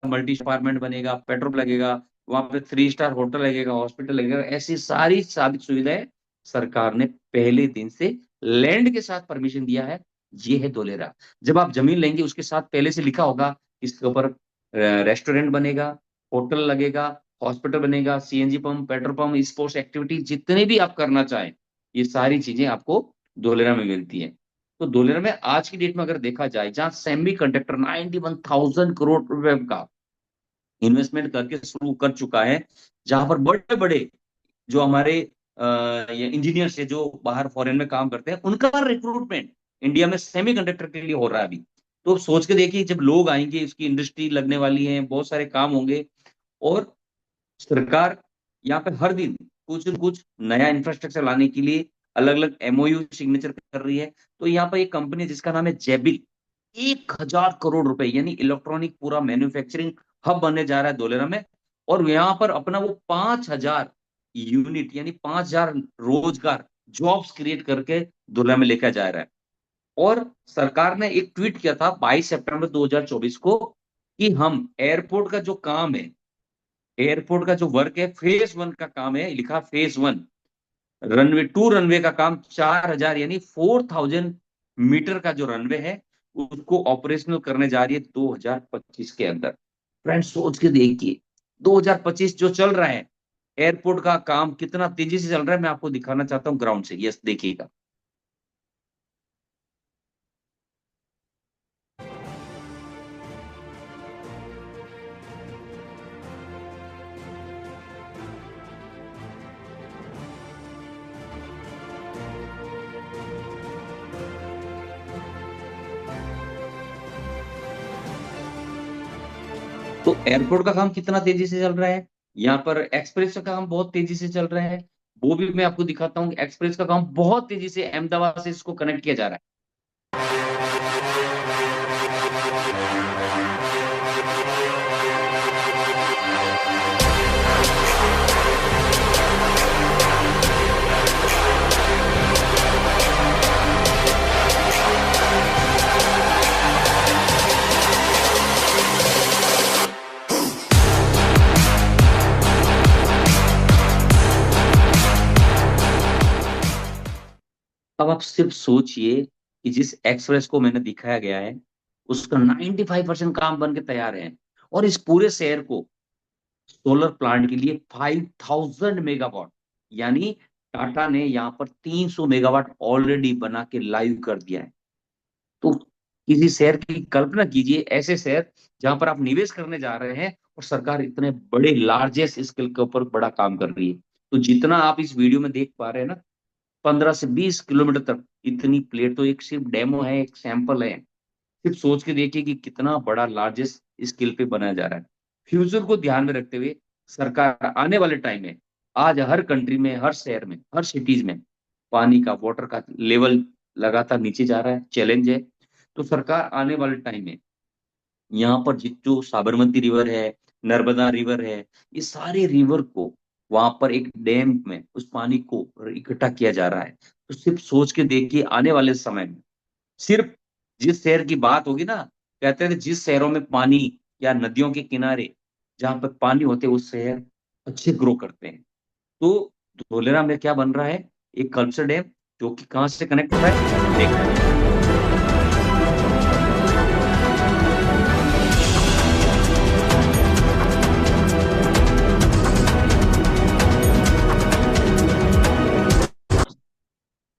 मल्टी अपार्टमेंट बनेगा, पेट्रोल लगेगा, वहां पे 3 स्टार होटल लगेगा, हॉस्पिटल लगेगा, ऐसी सारी साबित सुविधाएं सरकार ने पहले दिन से लैंड के साथ परमिशन दिया है। ये है धोलेरा। जब आप जमीन लेंगे उसके साथ पहले से लिखा होगा इसके ऊपर रेस्टोरेंट बनेगा, होटल लगेगा, हॉस्पिटल बनेगा, CNG pump, petrol pump, sports activity जितने भी आप करना चाहें, ये सारी चीजें आपको धोलेरा में मिलती है। तो धोलेरा में आज की डेट में अगर देखा जाए, जहां सेमी कंडक्टर 91,000 करोड़ रुपए का इन्वेस्टमेंट करके शुरू कर चुका है, जहां पर बड़े बड़े जो हमारे इंजीनियर्स है जो बाहर फॉरेन में काम करते हैं, उनका रिक्रूटमेंट इंडिया में सेमीकंडक्टर के लिए हो रहा है अभी। तो सोच के देखिए, जब लोग आएंगे, इसकी इंडस्ट्री लगने वाली है, बहुत सारे काम होंगे, और सरकार यहाँ पे हर दिन कुछ न कुछ नया इंफ्रास्ट्रक्चर लाने के लिए अलग अलग MOU सिग्नेचर कर रही है। तो यहाँ पर एक कंपनी जिसका नाम है जेबिल, 1,000 करोड़ रुपए यानी इलेक्ट्रॉनिक पूरा मैन्युफैक्चरिंग हब बनने जा रहा है धोलेरा में, और यहाँ पर अपना वो 5,000 यूनिट यानी 5,000 रोजगार जॉब्स क्रिएट करके धोलेरा में लेकर जा रहा है। और सरकार ने एक ट्वीट किया था 22 सितंबर 2024 को कि हम एयरपोर्ट का जो काम है, एयरपोर्ट का जो वर्क है, फेज 1 का काम है, लिखा फेज 1, रनवे 2 रनवे का काम 4,000 यानी 4,000 मीटर का जो रनवे है उसको ऑपरेशनल करने जा रही है 2025 के अंदर। फ्रेंड्स सोच के देखिए 2025 जो चल रहा है, एयरपोर्ट का काम कितना तेजी से चल रहा है, मैं आपको दिखाना चाहता हूं ग्राउंड से। यस, देखिएगा। तो एयरपोर्ट का काम कितना तेजी से चल रहा है, यहाँ पर एक्सप्रेस का काम बहुत तेजी से चल रहा है, वो भी मैं आपको दिखाता हूँ। एक्सप्रेस का काम बहुत तेजी से अहमदाबाद से इसको कनेक्ट किया जा रहा है। अब आप सिर्फ सोचिए कि जिस एक्सप्रेस को मैंने दिखाया गया है उसका 95% काम बन के तैयार है, और इस पूरे शहर को सोलर प्लांट के लिए 5,000 मेगावाट यानी टाटा ने यहाँ पर 300 मेगावाट ऑलरेडी बना के लाइव कर दिया है। तो किसी शहर की कल्पना कीजिए, ऐसे शहर जहां पर आप निवेश करने जा रहे हैं और सरकार इतने बड़े लार्जेस्ट स्केल के ऊपर बड़ा काम कर रही है। तो जितना आप इस वीडियो में देख पा रहे हैं ना, 15 से 20 किलोमीटर तक इतनी प्लेट, तो एक सिर्फ डेमो है, एक सैंपल है। सिर्फ सोच के देखिए कि कितना बड़ा लार्जेस्ट स्केल पे बनाया जा रहा है। फ्यूचर को ध्यान में रखते हुए सरकार आने वाले टाइम में, आज हर कंट्री में, हर शहर में, हर सिटीज में पानी का, वाटर का लेवल लगातार नीचे जा रहा है, चैलेंज है। तो सरकार आने वाले टाइम में यहाँ पर जो साबरमती रिवर है, नर्मदा रिवर है, ये सारे रिवर को वहां पर एक डैम में उस पानी को इकट्ठा किया जा रहा है। तो सिर्फ सोच के देखिए आने वाले समय में, सिर्फ जिस शहर की बात होगी ना, कहते हैं जिस शहरों में पानी या नदियों के किनारे जहां पर पानी होते हैं, उस शहर अच्छे ग्रो करते हैं। तो धोलेरा में क्या बन रहा है, एक कल्चर डैम, जो कि कहां से कनेक्ट हो रहा है, देखिए।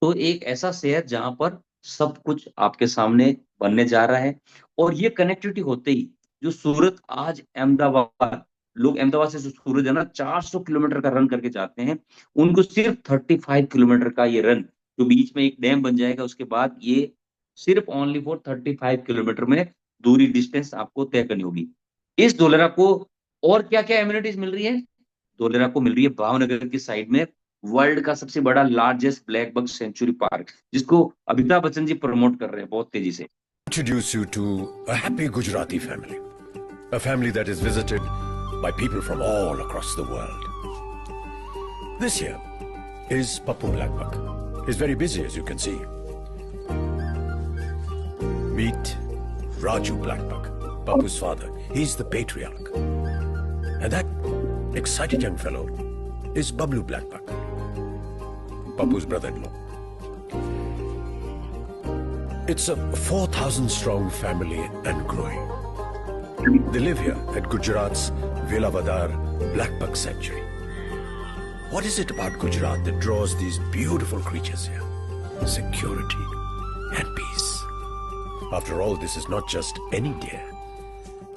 तो एक ऐसा शहर जहां पर सब कुछ आपके सामने बनने जा रहा है। और ये कनेक्टिविटी होते ही जो सूरत आज अहमदाबाद, लोग अहमदाबाद से जो सूरत है ना 400 किलोमीटर का रन करके जाते हैं, उनको सिर्फ 35 किलोमीटर का ये रन, जो बीच में एक डैम बन जाएगा, उसके बाद ये सिर्फ ओनली फॉर 35 किलोमीटर में दूरी, डिस्टेंस आपको तय करनी होगी। इस धोलेरा को और क्या क्या एम्यूनिटीज मिल रही है, धोलेरा को मिल रही है भावनगर की साइड में वर्ल्ड का सबसे बड़ा largest black buck sanctuary park, जिसको अमिताभ बच्चन जी प्रमोट कर रहे हैं बहुत तेजी से। Introduce you to a happy Gujarati family, a family that is visited by people from all across the world. This here is Pappu Blackbuck. He's very busy, as you can see. Meet Raju Blackbuck, Pappu's father. He's the patriarch. And that excited young fellow is Bablu Blackbuck, Pappu's brother-in-law. It's a 4,000 strong family and growing. They live here at Gujarat's Velavadar Blackbuck Sanctuary. What is it about Gujarat that draws these beautiful creatures here? Security and peace. After all, this is not just any deer.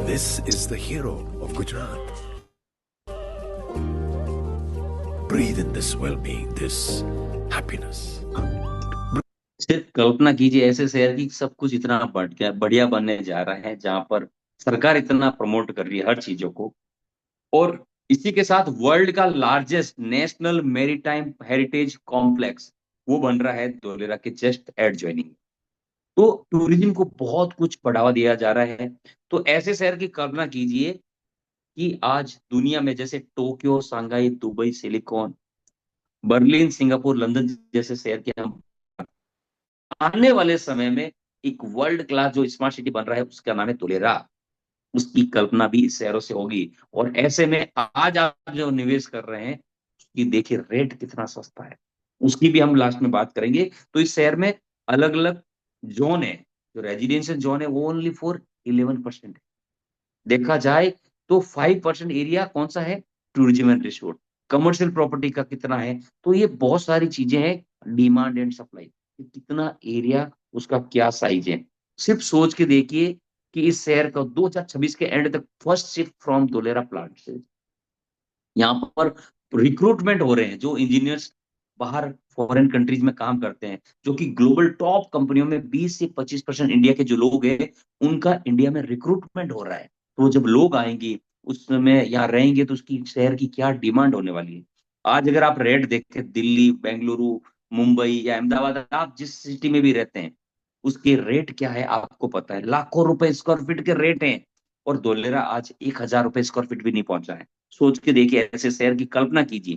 This is the hero of Gujarat. Breathe in this well-being, this happiness. सिर्फ कल्पना कीजिए ऐसे शहर की सब कुछ इतना बढ़िया बनने जा रहा है, जहां पर सरकार इतना प्रमोट कर रही है हर चीजों को। और इसी के साथ वर्ल्ड का largest national maritime heritage complex वो बन रहा है धोलेरा के जस्ट एट ज्वाइनिंग। तो टूरिज्म को बहुत कुछ बढ़ावा दिया जा रहा है। तो ऐसे शहर की कल्पना कीजिए कि आज दुनिया में जैसे Tokyo, Shanghai, Dubai, silicon, Berlin, Singapore, London जैसे शहर के हम आने वाले समय में एक वर्ल्ड क्लास जो स्मार्ट सिटी बन रहा है, उसका नाम है धोलेरा। उसकी कल्पना भी इस शहरों से होगी। और ऐसे में आज आप जो निवेश कर रहे हैं, उसकी देखिए रेट कितना सस्ता है, उसकी भी हम लास्ट में बात करेंगे। तो इस शहर में अलग अलग जोन है, जो रेजिडेंशियल जोन है वो ओनली फॉर 11% है। देखा जाए तो 5% एरिया कौन सा है, tourism and resort. Commercial property का कितना है, तो ये बहुत सारी चीजें हैं, डिमांड एंड सप्लाई, कितना एरिया, उसका क्या साइज है। सिर्फ सोच के देखिए कि इस शहर का 2026 के एंड तक first shift from Dholera plant से यहाँ पर रिक्रूटमेंट हो रहे हैं, जो इंजीनियर्स बाहर फॉरेन कंट्रीज में काम करते हैं, जो कि ग्लोबल टॉप कंपनियों में 20 से 25% इंडिया के जो लोग हैं उनका इंडिया में रिक्रूटमेंट हो रहा है। तो जब लोग आएंगे उस समय यहाँ रहेंगे तो उसकी शहर की क्या डिमांड होने वाली है। आज अगर आप रेट देखें, दिल्ली, बेंगलुरु, मुंबई या अहमदाबाद, आप जिस सिटी में भी रहते हैं उसके रेट क्या है आपको पता है, लाखों रुपए स्क्वायर फीट के रेट हैं। और धोलेरा आज 1,000 रुपए स्क्वायर फीट भी नहीं पहुंचा है। सोच के देखिए, ऐसे शहर की कल्पना कीजिए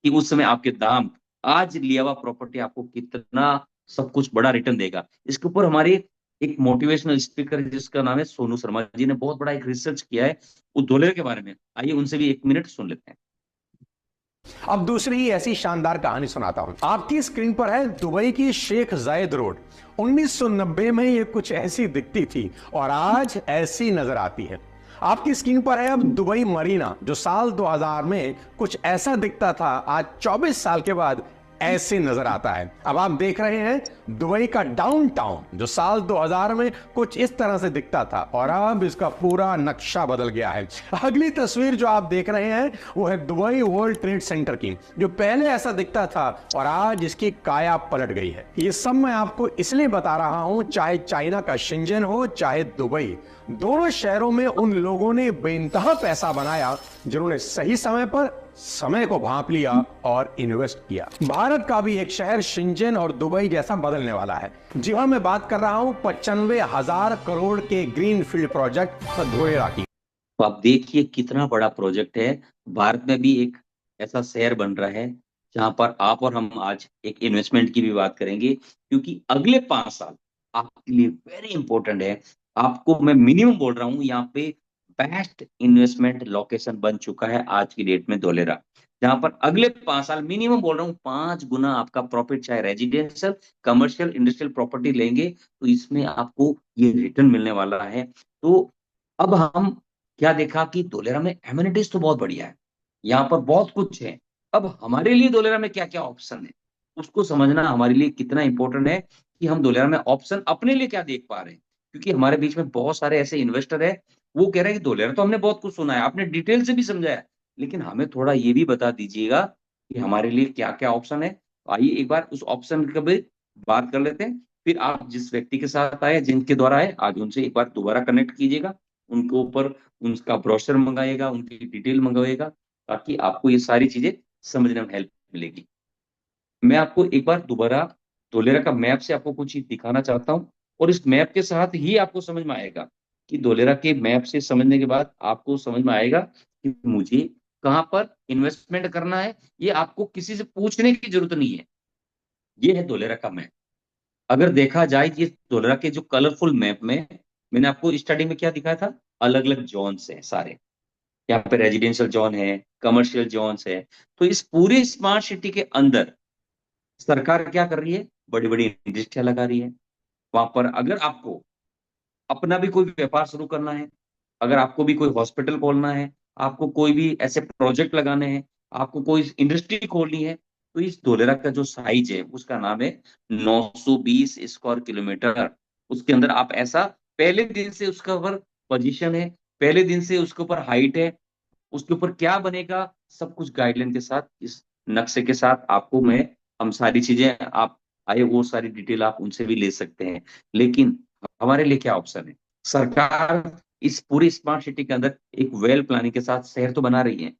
कि उस समय आपके दाम, आज लिया हुआ प्रॉपर्टी आपको कितना सब कुछ बड़ा रिटर्न देगा। इसके ऊपर हमारे एक मोटिवेशनल स्पीकर जिसका नाम है सोनू शर्मा जी ने बहुत बड़ा एक रिसर्च किया है वो धोलेरा के बारे में। आइए उनसे भी 1 मिनट सुन लेते हैं। अब दूसरी ही ऐसी शानदार कहानी सुनाता हूं। आपकी स्क्रीन पर है दुबई की शेख जायद रोड। 1990 में ये कुछ ऐसी दिखती थी और आज ऐसी नजर आती है। आपकी स्क्रीन पर है अब दुबई मरीना, जो साल 2000 में कुछ ऐसा दिखता था, आज 24 साल के बाद ऐसे नजर आता है। अब आप देख रहे हैं दुबई का डाउनटाउन जो साल 2000 में कुछ इस तरह से दिखता था और अब इसका पूरा नक्शा बदल गया है। अगली तस्वीर जो आप देख रहे हैं वो है दुबई वर्ल्ड ट्रेड सेंटर की, जो पहले ऐसा दिखता था और आज इसकी काया पलट गई है। ये सब मैं आपको इसलिए बता रहा हूं, चाहे चाइना का शेंजन हो चाहे दुबई, दोनों शहरों में उन लोगों ने बेइंतहा पैसा बनाया जिन्होंने सही समय पर समय को भांप लिया और इन्वेस्ट किया। भारत का भी एक शहर शेंजन और दुबई जैसा बदलने वाला है। जी हां, मैं बात कर रहा हूं 95,000 करोड़ के ग्रीनफील्ड प्रोजेक्ट धोलेरा की। तो आप देखिए कितना बड़ा प्रोजेक्ट है। भारत में भी एक ऐसा शहर बन रहा है जहां पर आप और हम आज एक इन्वेस्टमेंट की भी बात करेंगे, क्योंकि अगले 5 साल आपके लिए वेरी इंपॉर्टेंट है। आपको मैं मिनिमम बोल रहा हूं, यहाँ पे बेस्ट इन्वेस्टमेंट लोकेशन बन चुका है आज की डेट में धोलेरा, जहां पर अगले 5 साल मिनिमम बोल रहा हूं 5 गुना आपका प्रॉफिट, चाहे रेजिडेंशियल, कमर्शियल, इंडस्ट्रियल प्रॉपर्टी लेंगे तो इसमें आपको ये रिटर्न मिलने वाला है। तो अब हम क्या देखा कि धोलेरा में एमिनिटीज तो बहुत बढ़िया है, यहाँ पर बहुत कुछ है। अब हमारे लिए धोलेरा में क्या क्या ऑप्शन है उसको समझना हमारे लिए कितना इंपॉर्टेंट है कि हम धोलेरा में ऑप्शन अपने लिए क्या देख पा रहे हैं। क्योंकि हमारे बीच में बहुत सारे ऐसे इन्वेस्टर है, वो कह रहे हैं कि धोलेरा तो हमने बहुत कुछ सुना है, आपने डिटेल से भी समझाया, लेकिन हमें थोड़ा ये भी बता दीजिएगा कि हमारे लिए क्या क्या ऑप्शन है। आइए एक बार उस ऑप्शन की भी बात कर लेते हैं। फिर आप जिस व्यक्ति के साथ आए, जिनके द्वारा आए, आज उनसे एक बार दोबारा कनेक्ट कीजिएगा, उनके ऊपर उनका ब्रोशर मंगाइएगा, उनकी डिटेल मंगाइएगा, ताकि आपको ये सारी चीजें समझने में हेल्प मिलेगी। मैं आपको एक बार दोबारा धोलेरा का मैप से आपको कुछ चीज दिखाना चाहता हूं, और इस मैप के साथ ही आपको समझ में आएगा कि धोलेरा के मैप से समझने के बाद आपको समझ में आएगा कि मुझे कहां पर इन्वेस्टमेंट करना है। ये आपको किसी से पूछने की जरूरत नहीं है। ये है धोलेरा का मैप। अगर देखा जाए ये धोलेरा के जो कलरफुल मैप में मैंने आपको स्टार्टिंग में क्या दिखाया था, अलग अलग जोन्स हैं सारे। यहाँ पे रेजिडेंशियल जोन है, कमर्शियल जोन्स है। तो इस पूरे स्मार्ट सिटी के अंदर सरकार क्या कर रही है, बड़ी बड़ी इंडस्ट्रियां लगा रही है। वहां पर अगर आपको अपना भी कोई व्यापार शुरू करना है, अगर आपको भी कोई हॉस्पिटल खोलना है, आपको कोई भी ऐसे प्रोजेक्ट लगाने हैं, आपको कोई इंडस्ट्री खोलनी है, तो इस धोलेरा का जो साइज है उसका नाम है 920 स्क्वायर किलोमीटर। उसके अंदर आप ऐसा पहले दिन से उसका ऊपर पोजीशन है, पहले दिन से उसके ऊपर हाइट है, उसके ऊपर क्या बनेगा, सब कुछ गाइडलाइन के साथ, इस नक्शे के साथ आपको मैं हम सारी चीजें, आप आए वो सारी डिटेल आप उनसे भी ले सकते हैं। लेकिन हमारे लिए क्या ऑप्शन है, सरकार इस पूरी स्मार्ट सिटी के अंदर एक वेल प्लानिंग के साथ शहर तो बना रही है।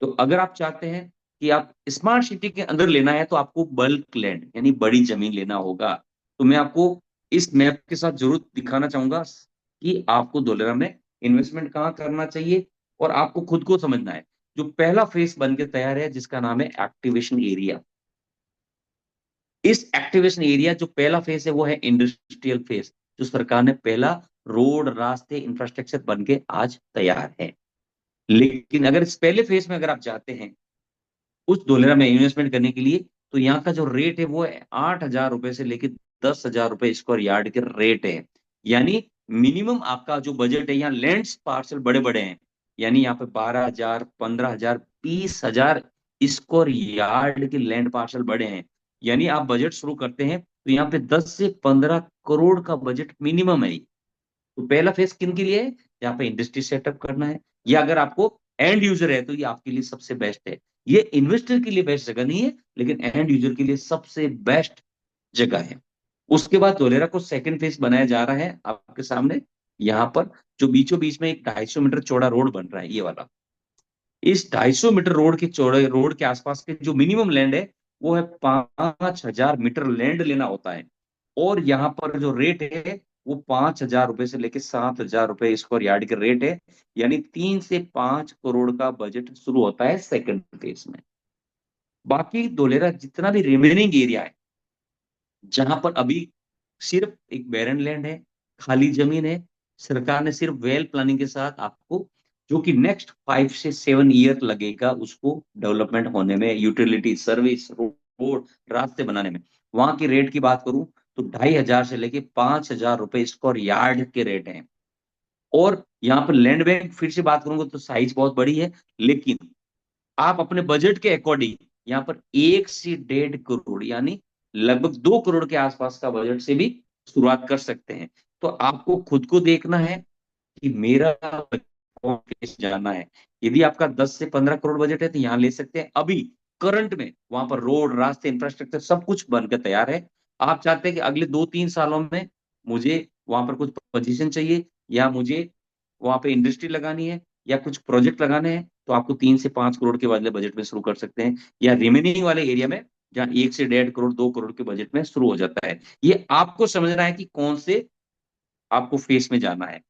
तो अगर आप चाहते हैं कि आप स्मार्ट सिटी के अंदर लेना है तो आपको बल्क लैंड यानी बड़ी जमीन लेना होगा। तो मैं आपको इस मैप के साथ जरूर दिखाना चाहूंगा कि आपको धोलेरा में इन्वेस्टमेंट कहाँ करना चाहिए, और आपको खुद को समझना है। जो पहला फेज बन के तैयार है जिसका नाम है एक्टिवेशन एरिया। इस एक्टिवेशन एरिया जो पहला फेज है वो है इंडस्ट्रियल फेज, जो सरकार ने पहला रोड, रास्ते, इंफ्रास्ट्रक्चर बन के आज तैयार है। लेकिन अगर इस पहले फेज में अगर आप जाते हैं उस धोलेरा में इन्वेस्टमेंट करने के लिए, तो यहाँ का जो रेट है वो है 8,000 रुपए से लेकर 10,000 रुपए स्क्वायर यार्ड के रेट है। यानी मिनिमम आपका जो बजट है, यहाँ लैंड्स पार्सल बड़े बड़े हैं, यानी यहाँ पे 12,000, 15,000, 20,000 स्क्वायर यार्ड के लैंड पार्सल बड़े हैं। यानी आप बजट शुरू करते हैं तो यहाँ पे 10 से 15 करोड़ का बजट मिनिमम है। तो पहला फेज किन के लिए है, यहाँ पे इंडस्ट्री सेटअप करना है, या अगर आपको एंड यूजर है तो ये आपके लिए सबसे बेस्ट है। ये इन्वेस्टर के लिए बेस्ट जगह नहीं है, लेकिन एंड यूजर के लिए सबसे बेस्ट जगह है। उसके बाद धोलेरा को सेकंड फेज बनाया जा रहा है आपके सामने। यहाँ पर जो बीचों बीच में एक 250 मीटर चौड़ा रोड बन रहा है, ये वाला, इस 250 मीटर रोड के चौड़े रोड के आसपास के जो मिनिमम लैंड है वो है 5,000 मीटर लैंड लेना होता है। और यहाँ पर जो रेट है वो 5,000 रुपए से लेके 7,000 रुपए स्क्वायर यार्ड के रेट है। यानी 3 से 5 करोड़ का बजट शुरू होता है सेकंड फेज में। बाकी धोलेरा जितना भी रिमेनिंग एरिया है, जहां पर अभी सिर्फ एक बैरन लैंड है, खाली जमीन है, सरकार ने सिर्फ वेल प्लानिंग के साथ आपको, जो कि नेक्स्ट 5 से 7 ईयर लगेगा उसको डेवलपमेंट होने में, यूटिलिटी, सर्विस, रोड, रास्ते बनाने में। वहां की रेट की बात करूं तो 2,500 से लेके 5,000 रुपए स्क्वायर यार्ड के रेट हैं। और यहाँ पर लैंड बैंक फिर से बात करूंगा तो साइज बहुत बड़ी है, लेकिन आप अपने बजट के अकॉर्डिंग यहाँ पर 1 से 1.5 करोड़ यानी लगभग 2 करोड़ के आसपास का बजट से भी शुरुआत कर सकते हैं। तो आपको खुद को देखना है कि मेरा बजट जाना है। यदि आपका 10 से 15 करोड़ बजट है तो यहाँ ले सकते हैं। अभी करंट में वहां पर रोड, रास्ते, इंफ्रास्ट्रक्चर सब कुछ बनकर तैयार है। आप चाहते हैं कि अगले 2-3 सालों में मुझे वहां पर कुछ पोजीशन चाहिए या मुझे वहां पे इंडस्ट्री लगानी है या कुछ प्रोजेक्ट लगाने हैं, तो आपको 3 से 5 करोड़ के वाले बजट में शुरू कर सकते हैं, या रिमेनिंग वाले एरिया में जहां 1 से 1.5 करोड़ 2 करोड़ के बजट में शुरू हो जाता है। ये आपको समझना है कि कौन से आपको फेस में जाना है।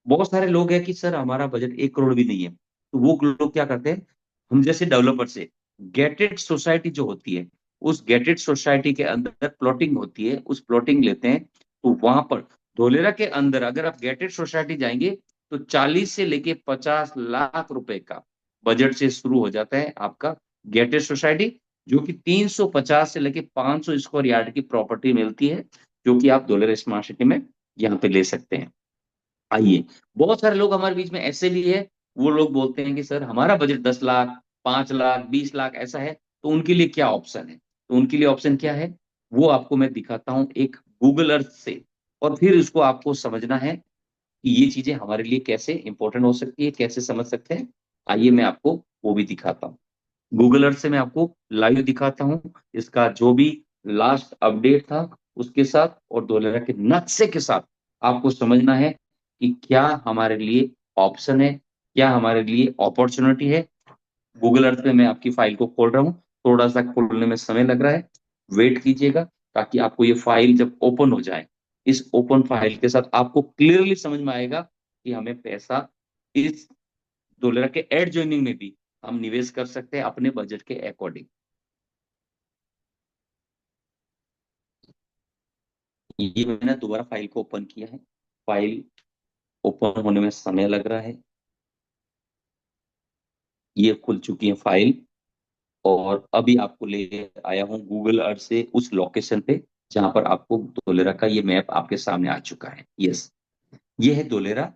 बहुत सारे लोग हैं कि सर हमारा बजट 1 करोड़ भी नहीं है, तो वो लोग क्या करते हैं, हम जैसे डेवलपर से गेटेड सोसाइटी जो होती है, उस गेटेड सोसाइटी के अंदर प्लॉटिंग होती है, उस प्लॉटिंग लेते हैं। तो वहां पर धोलेरा के अंदर अगर आप गेटेड सोसाइटी जाएंगे तो 40 से लेके 50 लाख रुपए का बजट से शुरू हो जाता है आपका गेटेड सोसाइटी, जो कि 350 से लेके 500 स्क्वायर यार्ड की प्रॉपर्टी मिलती है, जो कि आप धोलेरा स्मार्ट सिटी में यहाँ पे ले सकते हैं। आइए, बहुत सारे लोग हमारे बीच में ऐसे भी है, वो लोग बोलते हैं कि सर हमारा बजट 10 लाख, 5 लाख, 20 लाख ऐसा है, तो उनके लिए क्या ऑप्शन है? तो उनके लिए ऑप्शन क्या है, वो आपको मैं दिखाता हूं एक गूगल अर्थ से, और फिर उसको आपको समझना है कि ये चीजें हमारे लिए कैसे इंपॉर्टेंट हो सकती है, कैसे समझ सकते हैं। आइए मैं आपको वो भी दिखाता हूँ। गूगल अर्थ से मैं आपको लाइव दिखाता हूँ इसका जो भी लास्ट अपडेट था उसके साथ, और डॉलर के नक्शे के साथ आपको समझना है कि क्या हमारे लिए ऑप्शन है, क्या हमारे लिए अपॉर्चुनिटी है। गूगल अर्थ में मैं आपकी फाइल को खोल रहा हूँ, थोड़ा सा खोलने में समय लग रहा है, वेट कीजिएगा, ताकि आपको ये फाइल जब ओपन हो जाए, इस ओपन फाइल के साथ आपको क्लियरली समझ में आएगा कि हमें पैसा इस डॉलर के एड ज्वाइनिंग में भी हम निवेश कर सकते हैं अपने बजट के अकॉर्डिंग। ये मैंने दोबारा फाइल को ओपन किया है, फाइल ओपन होने में समय लग रहा है। ये खुल चुकी है फाइल, और अभी आपको ले आया हूं गूगल अर्थ से उस लोकेशन पे जहां पर आपको धोलेरा का ये मैप आपके सामने आ चुका है। यस, ये है धोलेरा।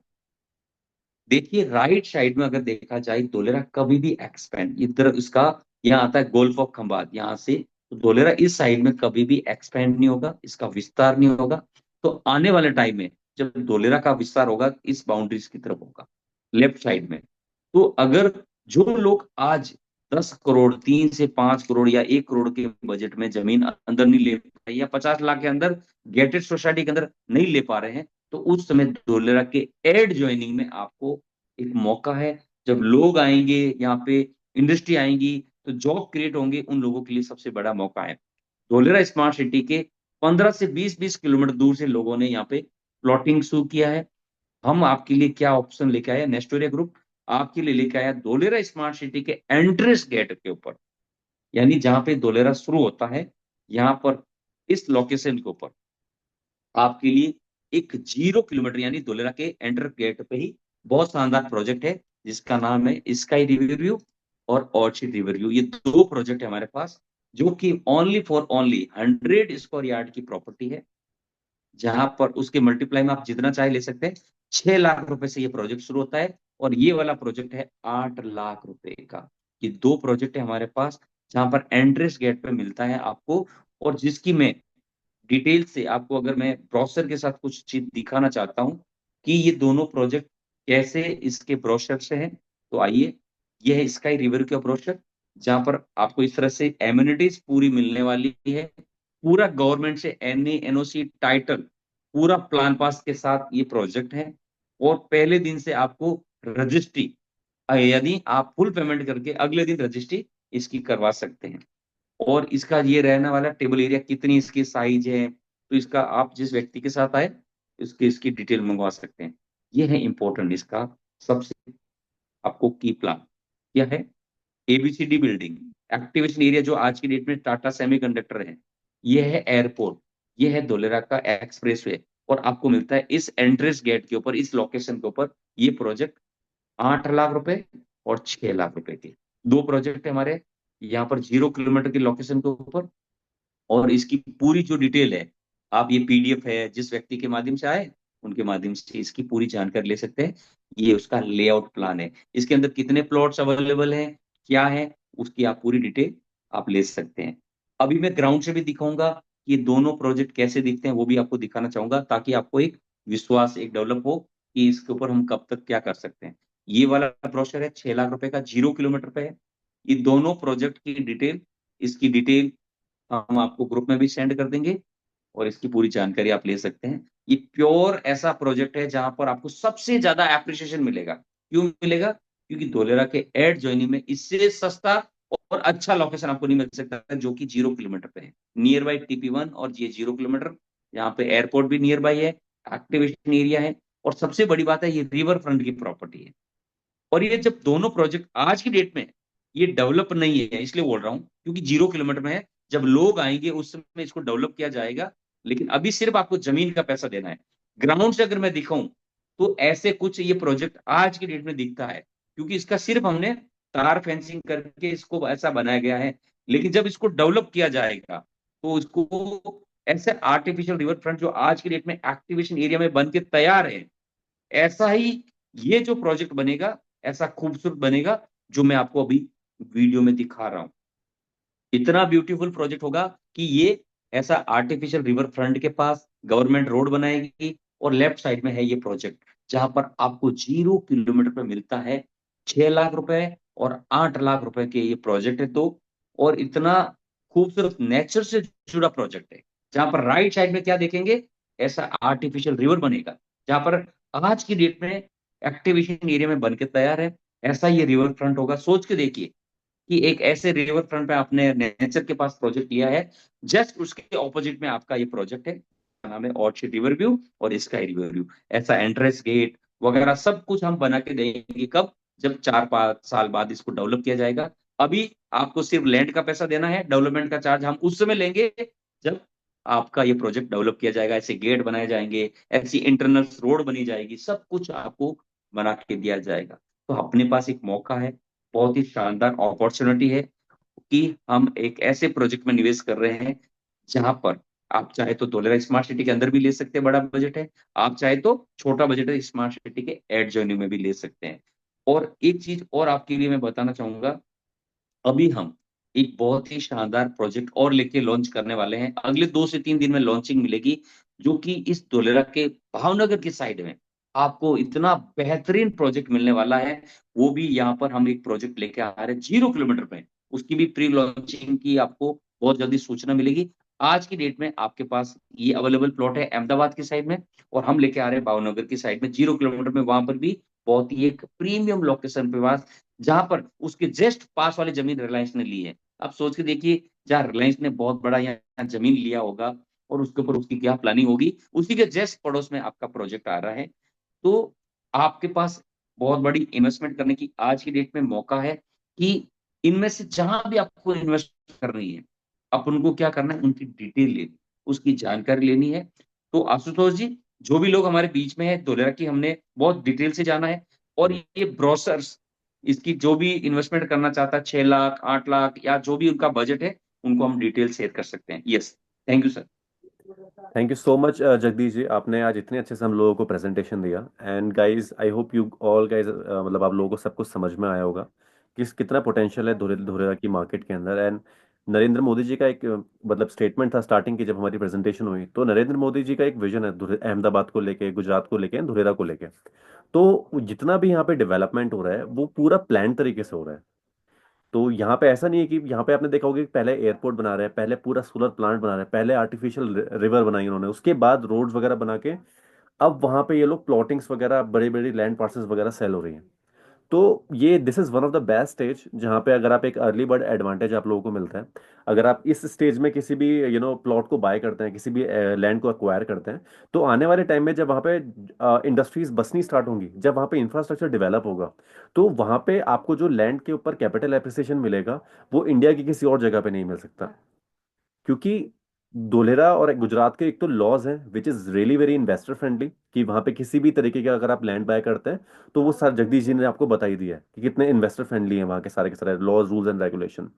देखिए राइट साइड में अगर देखा जाए, धोलेरा कभी भी एक्सपेंड, इधर इसका यहाँ आता है गोल्फ ऑफ खंबात, यहाँ से तो धोलेरा इस साइड में कभी भी एक्सपेंड नहीं होगा, इसका विस्तार नहीं होगा। तो आने वाले टाइम में जब धोलेरा का विस्तार होगा, इस बाउंड्रीज की तरफ होगा, लेफ्ट साइड में। तो अगर जो लोग आज 10 करोड़, 3 से 5 करोड़ या 1 करोड़ के बजट में जमीन अंदर नहीं ले पा रहे, या 50 लाख के अंदर गेटेड सोसाइटी के अंदर नहीं ले पा रहे हैं, तो उस समय धोलेरा के एड ज्वाइनिंग में आपको एक मौका है। जब लोग आएंगे यहाँ पे, इंडस्ट्री आएंगी, तो जॉब क्रिएट होंगे, उन लोगों के लिए सबसे बड़ा मौका है। धोलेरा स्मार्ट सिटी के 15 से 20 किलोमीटर दूर से लोगों ने यहाँ पे प्लॉटिंग शुरू किया है। हम आपके लिए क्या ऑप्शन लेके आए, नेस्टोरिया ग्रुप आपके लिए लेके आया धोलेरा स्मार्ट सिटी के एंट्रेंस गेट के ऊपर, यानी जहां पे धोलेरा शुरू होता है, यहाँ पर इस लोकेशन के ऊपर आपके लिए एक 0 किलोमीटर यानी धोलेरा के एंटर गेट पे ही बहुत शानदार प्रोजेक्ट है, जिसका नाम है स्काई रिवरव्यू और ऑर्चिड रिवरव्यू। ये 2 प्रोजेक्ट है हमारे पास, जो कि only for only 100 square yard की प्रॉपर्टी है, जहां पर उसके मल्टीप्लाई में आप जितना चाहे ले सकते हैं। 6 लाख रुपए से ये प्रोजेक्ट शुरू होता है, और ये वाला प्रोजेक्ट है 8 लाख रुपए का। ये 2 प्रोजेक्ट है हमारे पास, जहां पर एंट्रेंस गेट पे मिलता है आपको, और जिसकी मैं डिटेल से आपको, अगर मैं ब्रोशर के साथ कुछ चीज दिखाना चाहता हूं कि ये दोनों प्रोजेक्ट कैसे इसके ब्रोशर से हैं, तो आइए, ये है स्काई रिवर का ब्रोशर, जहां पर आपको इस तरह से एम्यूनिटीज पूरी मिलने वाली है, पूरा गवर्नमेंट से NA/NOC टाइटल, पूरा प्लान पास के साथ ये प्रोजेक्ट है। और पहले दिन से आपको रजिस्ट्री, यदि आप फुल पेमेंट करके अगले दिन रजिस्ट्री इसकी करवा सकते हैं। और इसका ये रहने वाला टेबल एरिया कितनी इसकी साइज है, तो इसका आप जिस व्यक्ति के साथ आए इसकी डिटेल मंगवा सकते हैं। ये है इंपॉर्टेंट, इसका सबसे आपको की प्लान क्या है, ABCD बिल्डिंग, एक्टिवेशन एरिया जो आज की डेट में टाटा सेमीकंडक्टर है, ये है एयरपोर्ट, ये है धोलेरा का एक्सप्रेसवे, और आपको मिलता है इस एंट्रेंस गेट के ऊपर, इस लोकेशन के ऊपर ये प्रोजेक्ट 8 लाख रुपए और 6 लाख रुपए के 2 प्रोजेक्ट है हमारे यहाँ पर 0 किलोमीटर की लोकेशन के ऊपर। और इसकी पूरी जो डिटेल है, आप ये PDF है, जिस व्यक्ति के माध्यम से आए उनके माध्यम से इसकी पूरी जानकारी ले सकते हैं। ये उसका लेआउट प्लान है, इसके अंदर कितने प्लॉट्स अवेलेबल हैं, क्या है, उसकी आप पूरी डिटेल आप ले सकते हैं। अभी मैं ग्राउंड से भी दिखाऊंगा कि ये दोनों प्रोजेक्ट कैसे दिखते हैं, वो भी आपको दिखाना चाहूंगा, ताकि आपको एक विश्वास एक डेवलप हो कि इसके ऊपर हम कब तक क्या कर सकते हैं। ये वाला ब्रोशर है 6 लाख रुपए का, 0 किलोमीटर पे है। ये दोनों प्रोजेक्ट की डिटेल, इसकी डिटेल हम आपको ग्रुप में भी सेंड कर देंगे और इसकी पूरी जानकारी आप ले सकते हैं। ये प्योर ऐसा प्रोजेक्ट है जहां पर आपको सबसे ज्यादा एप्रिसिएशन मिलेगा। क्यों मिलेगा? क्योंकि धोलेरा के एड जॉइनिंग में इससे सस्ता और अच्छा लोकेशन आपको नहीं मिल सकता है, जो कि 0 किलोमीटर पे है। नियर बाई TP1 और ये 0 किलोमीटर, यहाँ पे एयरपोर्ट भी नियर बाई है, एक्टिवेशन एरिया है, और सबसे बड़ी बात है ये रिवर फ्रंट की प्रॉपर्टी है। और ये जब दोनों प्रोजेक्ट आज की डेट में ये डेवलप नहीं है, इसलिए बोल रहा हूं क्योंकि 0 किलोमीटर में है। जब लोग आएंगे उस समय इसको डेवलप किया जाएगा, लेकिन अभी सिर्फ आपको जमीन का पैसा देना है। ग्राउंड से अगर मैं दिखाऊं तो ऐसे कुछ ये प्रोजेक्ट आज की डेट में दिखता है, क्योंकि इसका सिर्फ हमने तार फेंसिंग करके इसको ऐसा बनाया गया है। लेकिन जब इसको डेवलप किया जाएगा तो इसको ऐसे आर्टिफिशियल रिवर फ्रंट जो आज की डेट में एक्टिवेशन एरिया में बन के तैयार है, ऐसा ही ये जो प्रोजेक्ट बनेगा, ऐसा खूबसूरत बनेगा जो मैं आपको अभी वीडियो में दिखा रहा हूं। इतना ब्यूटीफुल प्रोजेक्ट होगा कि ये ऐसा आर्टिफिशियल रिवर फ्रंट के पास गवर्नमेंट रोड बनाएगी, और लेफ्ट साइड में है ये प्रोजेक्ट जहां पर आपको 0 किलोमीटर पे मिलता है 6 लाख रुपए और 8 लाख रुपए के ये प्रोजेक्ट है। तो और इतना खूबसूरत नेचर से जुड़ा प्रोजेक्ट है, जहां पर राइट साइड में क्या देखेंगे, ऐसा आर्टिफिशियल रिवर बनेगा जहां पर आज की डेट में एक्टिवेशन एरिया में बनके तैयार है। ऐसा ये रिवर फ्रंट होगा। सोच के देखिए कि एक ऐसे रिवर फ्रंट पे आपने नेचर के पास प्रोजेक्ट लिया है, जस्ट उसके ऑपोजिट में आपका ये प्रोजेक्ट है, नाम है ऑर्चिड रिवर व्यू और स्काई रिवर व्यू। ऐसा एंट्रेंस गेट वगैरह सब कुछ हम बना के देंगे। कब? जब 4-5 साल बाद इसको डेवलप किया जाएगा। अभी आपको सिर्फ लैंड का पैसा देना है, डेवलपमेंट का चार्ज हम उस समय लेंगे जब आपका ये प्रोजेक्ट डेवलप किया जाएगा। ऐसे गेट बनाए जाएंगे, ऐसी इंटरनल रोड बनी जाएगी, सब कुछ आपको बना के दिया जाएगा। तो अपने पास एक मौका है, बहुत ही शानदार अपॉर्चुनिटी है कि हम एक ऐसे प्रोजेक्ट में निवेश कर रहे हैं जहां पर आप चाहे तो धोलेरा स्मार्ट सिटी के अंदर भी ले सकते हैं, बड़ा बजट है। आप चाहे तो छोटा बजट है, स्मार्ट सिटी के एड जॉइनिंग में भी ले सकते हैं। और एक चीज और आपके लिए मैं बताना चाहूंगा, अभी हम एक बहुत ही शानदार प्रोजेक्ट और लेके लॉन्च करने वाले हैं। अगले 2 से 3 दिन में लॉन्चिंग मिलेगी, जो कि इस धोलेरा के भावनगर की साइड में आपको इतना बेहतरीन प्रोजेक्ट मिलने वाला है। वो भी यहाँ पर हम एक प्रोजेक्ट लेके आ रहे हैं 0 किलोमीटर पे। उसकी भी प्री लॉन्चिंग की आपको बहुत जल्दी सूचना मिलेगी। आज की डेट में आपके पास ये अवेलेबल प्लॉट है अहमदाबाद की साइड में, और हम लेके आ रहे हैं भावनगर की साइड में 0 किलोमीटर में। वहां पर भी बहुत ही एक प्रीमियम लोकेशन पे पास, जहां पर उसके जस्ट पास वाली जमीन रिलायंस ने ली है। आप सोच के देखिए, जहां रिलायंस ने बहुत बड़ा यहाँ जमीन लिया होगा और उसके ऊपर उसकी क्या प्लानिंग होगी, उसी के जस्ट पड़ोस में आपका प्रोजेक्ट आ रहा है। तो आपके पास बहुत बड़ी इन्वेस्टमेंट करने की आज की डेट में मौका है कि इनमें से जहां भी आपको इन्वेस्ट करनी है, आप उनको क्या करना है, उनकी डिटेल लेनी, उसकी जानकारी लेनी है। तो आशुतोष जी, जो भी लोग हमारे बीच में है, धोलेरा की हमने बहुत डिटेल से जाना है, और ये ब्रोशर्स, इसकी जो भी इन्वेस्टमेंट करना चाहता है 6 लाख 8 लाख या जो भी उनका बजट है, उनको हम डिटेल शेयर कर सकते हैं। Yes, thank you sir. Thank you so much Jagdish ji, आपने आज इतने अच्छे से हम लोगों को प्रेजेंटेशन दिया। And guys, I hope you all guys, मतलब आप लोगों को सब कुछ समझ में आया होगा कि कितना पोटेंशियल है धोलेरा की मार्केट के अंदर। एंड नरेंद्र मोदी जी का एक मतलब स्टेटमेंट था स्टार्टिंग की, जब हमारी प्रेजेंटेशन हुई, तो नरेंद्र मोदी जी का एक विजन है अहमदाबाद को लेके, गुजरात को लेके, धोलेरा को लेके। तो जितना भी यहाँ पे डेवलपमेंट हो रहा है वो पूरा प्लान तरीके से हो रहा है। तो यहाँ पे ऐसा नहीं है कि यहाँ पे आपने देखा होगा कि पहले एयरपोर्ट बना रहे हैं, पहले पूरा सोलर प्लांट बना रहे हैं, पहले आर्टिफिशियल रिवर बनाई उन्होंने, उसके बाद रोड्स वगैरह बना के अब वहां पे ये लोग प्लॉटिंग्स वगैरह, बड़ी बड़ी लैंड पार्सल्स वगैरह सेल हो रही हैं। तो ये this is one of the best stage जहाँ पे अगर आप एक अर्ली बर्ड एडवांटेज आप लोगों को मिलता है। अगर आप इस स्टेज में किसी भी प्लॉट को बाय करते हैं, किसी भी लैंड को एक्वायर करते हैं, तो आने वाले टाइम में जब वहाँ पे इंडस्ट्रीज बसनी स्टार्ट होंगी, जब वहाँ पे इंफ्रास्ट्रक्चर डेवलप होगा, तो वहाँ पे आपको जो लैंड के ऊपर कैपिटल एप्रिसिएशन मिलेगा वो इंडिया की किसी और जगह पे नहीं मिल सकता। क्योंकि धोलेरा और गुजरात के एक तो लॉज हैं which is really very investor friendly, कि वहां पे किसी भी तरीके का अगर आप लैंड बाय करते हैं तो वो सर जगदीश जी ने आपको बता ही दिया है कि कितने इन्वेस्टर फ्रेंडली हैं वहाँ के सारे लॉज, रूल्स एंड रेगुलेशन।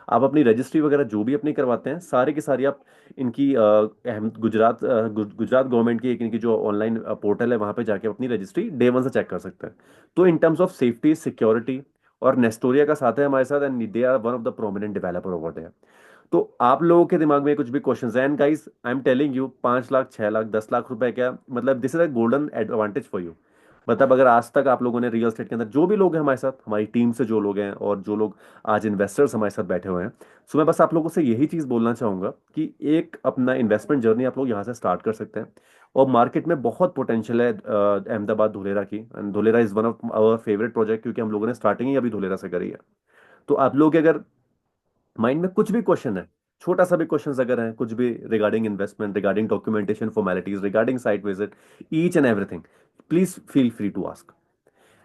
आप अपनी रजिस्ट्री वगैरह जो भी अपनी करवाते हैं, सारी की सारी आप इनकी गुजरात गवर्नमेंट की एक इनकी जो ऑनलाइन पोर्टल है, वहां पे जाके अपनी रजिस्ट्री डे 1 से चेक कर सकते हैं। तो in terms of safety, security और नेस्टोरिया का साथ है हमारे साथ, and they are one of the prominent developer over there. तो आप लोगों के दिमाग में कुछ भी क्वेश्चन है, and guys I am telling you, 5 lakh 6 lakh 10 lakh रुपए क्या मतलब, this is a golden advantage for you. मतलब अगर आज तक आप लोगों ने रियल एस्टेट के अंदर, जो भी लोग हैं हमारे साथ, हमारी टीम से जो लोग हैं और जो लोग आज इन्वेस्टर्स हमारे साथ बैठे हुए हैं, सो मैं बस आप लोगों से यही चीज बोलना चाहूंगा कि एक अपना इन्वेस्टमेंट जर्नी आप लोग यहाँ से स्टार्ट कर सकते हैं। और मार्केट में बहुत पोटेंशियल है अहमदाबाद धुलेरा की, and Dholera is one of our favourite project, क्योंकि हम लोगों ने स्टार्टिंग ही अभी धुलेरा से करी है। तो आप लोग अगर माइंड में कुछ भी क्वेश्चन है, छोटा सा भी क्वेश्चन अगर है, कुछ भी regarding investment, regarding documentation formalities, regarding site visit, each and everything, please feel free to ask.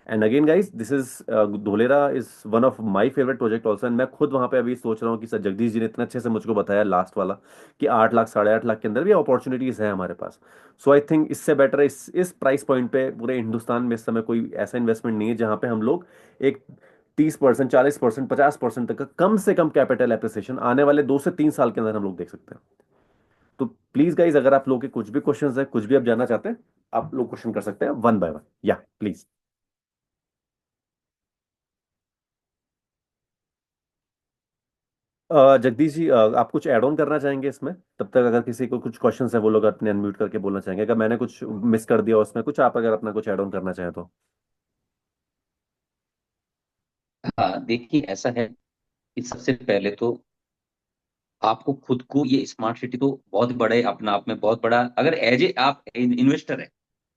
And again guys, this is Dholera is one of my favourite project also, and मैं खुद वहां पे अभी सोच रहा हूँ कि सर जगदीश जी ने इतने अच्छे से मुझको बताया लास्ट वाला कि 8 लाख 8.5 लाख के अंदर भी अपॉर्चुनिटीज है हमारे पास। सो आई थिंक इससे बेटर इस प्राइस पॉइंट पे पूरे हिंदुस्तान में इस समय कोई ऐसा इन्वेस्टमेंट नहीं है जहां पे हम लोग एक 30%, 40%, 50% तक का कम से कम कैपिटल एप्रिसिएशन आने वाले 2 से 3 साल के अंदर हम लोग देख सकते हैं। तो प्लीज गाइज, अगर आप लोग के कुछ भी क्वेश्चंस है, कुछ भी आप जानना चाहते हैं, आप लोग क्वेश्चन कर सकते हैं वन बाय वन। या प्लीज। जगदीश जी, आप कुछ ऐड ऑन करना चाहेंगे इसमें? तब तक अगर किसी को कुछ क्वेश्चंस है वो लोग अपने अनम्यूट करके बोलना चाहेंगे, अगर मैंने कुछ मिस कर दिया उसमें कुछ, आप अगर अपना कुछ ऐड ऑन करना चाहें तो। हाँ, देखिए ऐसा है कि सबसे पहले तो आपको खुद को, ये स्मार्ट सिटी तो बहुत बड़े अपना आप में बहुत बड़ा, अगर एज ए आप इन्वेस्टर है,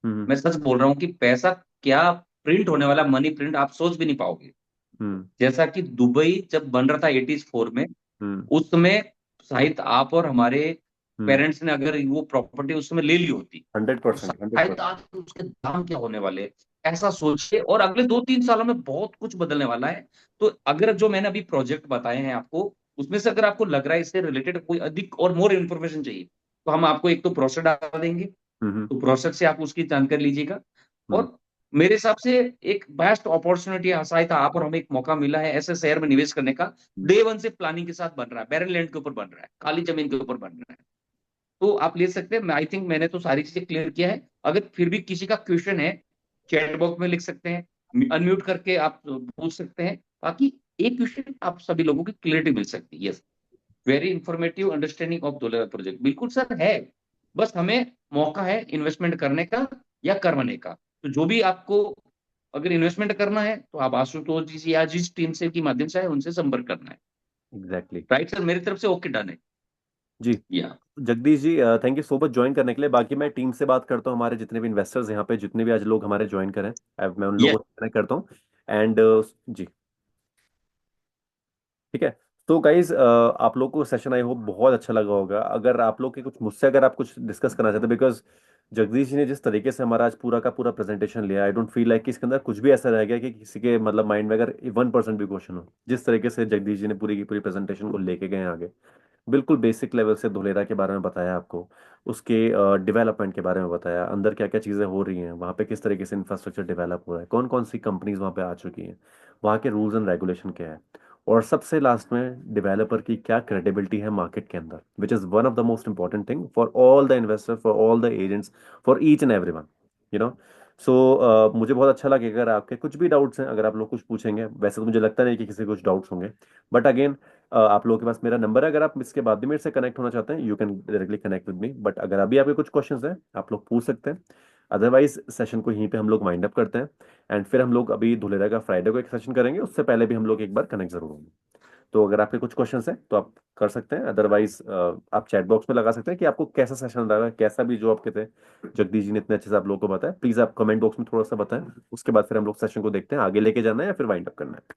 मैं सच बोल रहा हूँ कि पैसा क्या प्रिंट होने वाला, मनी प्रिंट आप सोच भी नहीं पाओगे। जैसा कि दुबई जब बन रहा था 84 में, उस समय शायद आप और हमारे पेरेंट्स ने अगर वो प्रॉपर्टी उस समय ले ली होती, 100%, शायद आज उसके दाम क्या होने वाले, ऐसा सोचिए। और अगले 2-3 सालों में बहुत कुछ बदलने वाला है। तो अगर जो मैंने अभी प्रोजेक्ट बताए हैं आपको, उसमें से अगर आपको लग रहा है इससे रिलेटेड कोई अधिक और मोर इन्फॉर्मेशन चाहिए, तो हम आपको एक तो ब्रोशर डाल देंगे, तो ब्रोशर से आप उसकी जानकारी लीजिएगा। और मेरे हिसाब से एक बेस्ट अपॉर्चुनिटी शायद आप और हमें एक मौका मिला है ऐसे शहर में निवेश करने का। डे वन से प्लानिंग के साथ बन रहा है, बैरन लैंड के ऊपर बन रहा है, खाली जमीन के ऊपर बन रहा है। तो आप ले सकते हैं। आई थिंक मैंने तो सारी चीजें क्लियर किया है। अगर फिर भी किसी का क्वेश्चन है, चैट बॉक्स में लिख सकते हैं, अनम्यूट करके आप पूछ सकते हैं, ताकि एक क्वेश्चन आप सभी लोगों की क्लियरिटी मिल सकती है। Yes, very informative understanding of Dholera project. बिल्कुल सर है, बस हमें मौका है इन्वेस्टमेंट करने का या करवाने का। तो जो भी आपको अगर इन्वेस्टमेंट करना है तो आप आशुतोष जी या जिस टीम से के माध्यम से है उनसे संपर्क करना है। एग्जैक्टली राइट सर, मेरी तरफ से ओके डन है जी। या Jagdish ji, thank you so much join करने के लिए। बाकी मैं टीम से बात करता हूँ, हमारे जितने भी इन्वेस्टर्स यहाँ पे, जितने भी आज लोग हमारे ज्वाइन करें, मैं उन लोगों से कनेक्ट करता हूँ। एंड जी ठीक है। तो गाइज, आप लोग को सेशन आई होप बहुत अच्छा लगा होगा। अगर आप लोग के कुछ मुझसे अगर आप कुछ डिस्कस करना चाहते हैं, बिकॉज जगदीश जी ने जिस तरीके से हमारा आज पूरा का पूरा प्रेजेंटेशन लिया, आई डोंट फील लाइक कि इसके अंदर कुछ भी ऐसा रह गया कि किसी के मतलब माइंड में अगर 1% भी क्वेश्चन हो। जिस तरीके से जगदीश जी ने पूरी की पूरी प्रेजेंटेशन को लेके गए आगे, बिल्कुल बेसिक लेवल से धुलेरा के बारे में बताया आपको, उसके डेवलपमेंट के बारे में बताया, अंदर क्या क्या चीज़ें हो रही हैं, वहाँ पे किस तरीके से इंफ्रास्ट्रक्चर डेवलप हो रहा है, कौन कौन सी कंपनीज वहाँ पे आ चुकी हैं, वहाँ के रूल्स एंड रेगुलेशन क्या है, और सबसे लास्ट में डेवलपर की क्या क्रेडिबिलिटी है मार्केट के अंदर, which is one of the most important thing for all the investor, for all the agents, for each and every one, you know. So मुझे बहुत अच्छा लगेगा अगर आपके कुछ भी डाउट्स हैं, अगर आप लोग कुछ पूछेंगे। वैसे तो मुझे लगता नहीं कि किसी को कुछ डाउट्स होंगे, बट अगेन आप लोगों के पास मेरा नंबर है, अगर आप इसके बाद भी मेरे से कनेक्ट होना चाहते हैं, you can directly connect with me. But अगर अभी आपके कुछ क्वेश्चंस हैं, आप लोग पूछ सकते हैं। अदरवाइज सेशन को यहीं पे हम लोग माइंड अप करते हैं, एंड फिर हम लोग अभी धुलेरा का फ्राइडे को एक सेशन करेंगे, उससे पहले भी हम लोग एक बार कनेक्ट जरूर होंगे। तो अगर आपके कुछ क्वेश्चंस हैं तो आप कर सकते हैं, अदरवाइज आप चैट बॉक्स में लगा सकते हैं कि आपको कैसा सेशन लगा, कैसा भी जो आपके थे, जगदीश जी ने इतने अच्छे से आप लोगों को बताया। प्लीज आप कमेंट बॉक्स में थोड़ा सा बताएं, उसके बाद फिर हम लोग सेशन को देखते हैं, आगे लेके जाना है या फिर वाइंड अप करना है।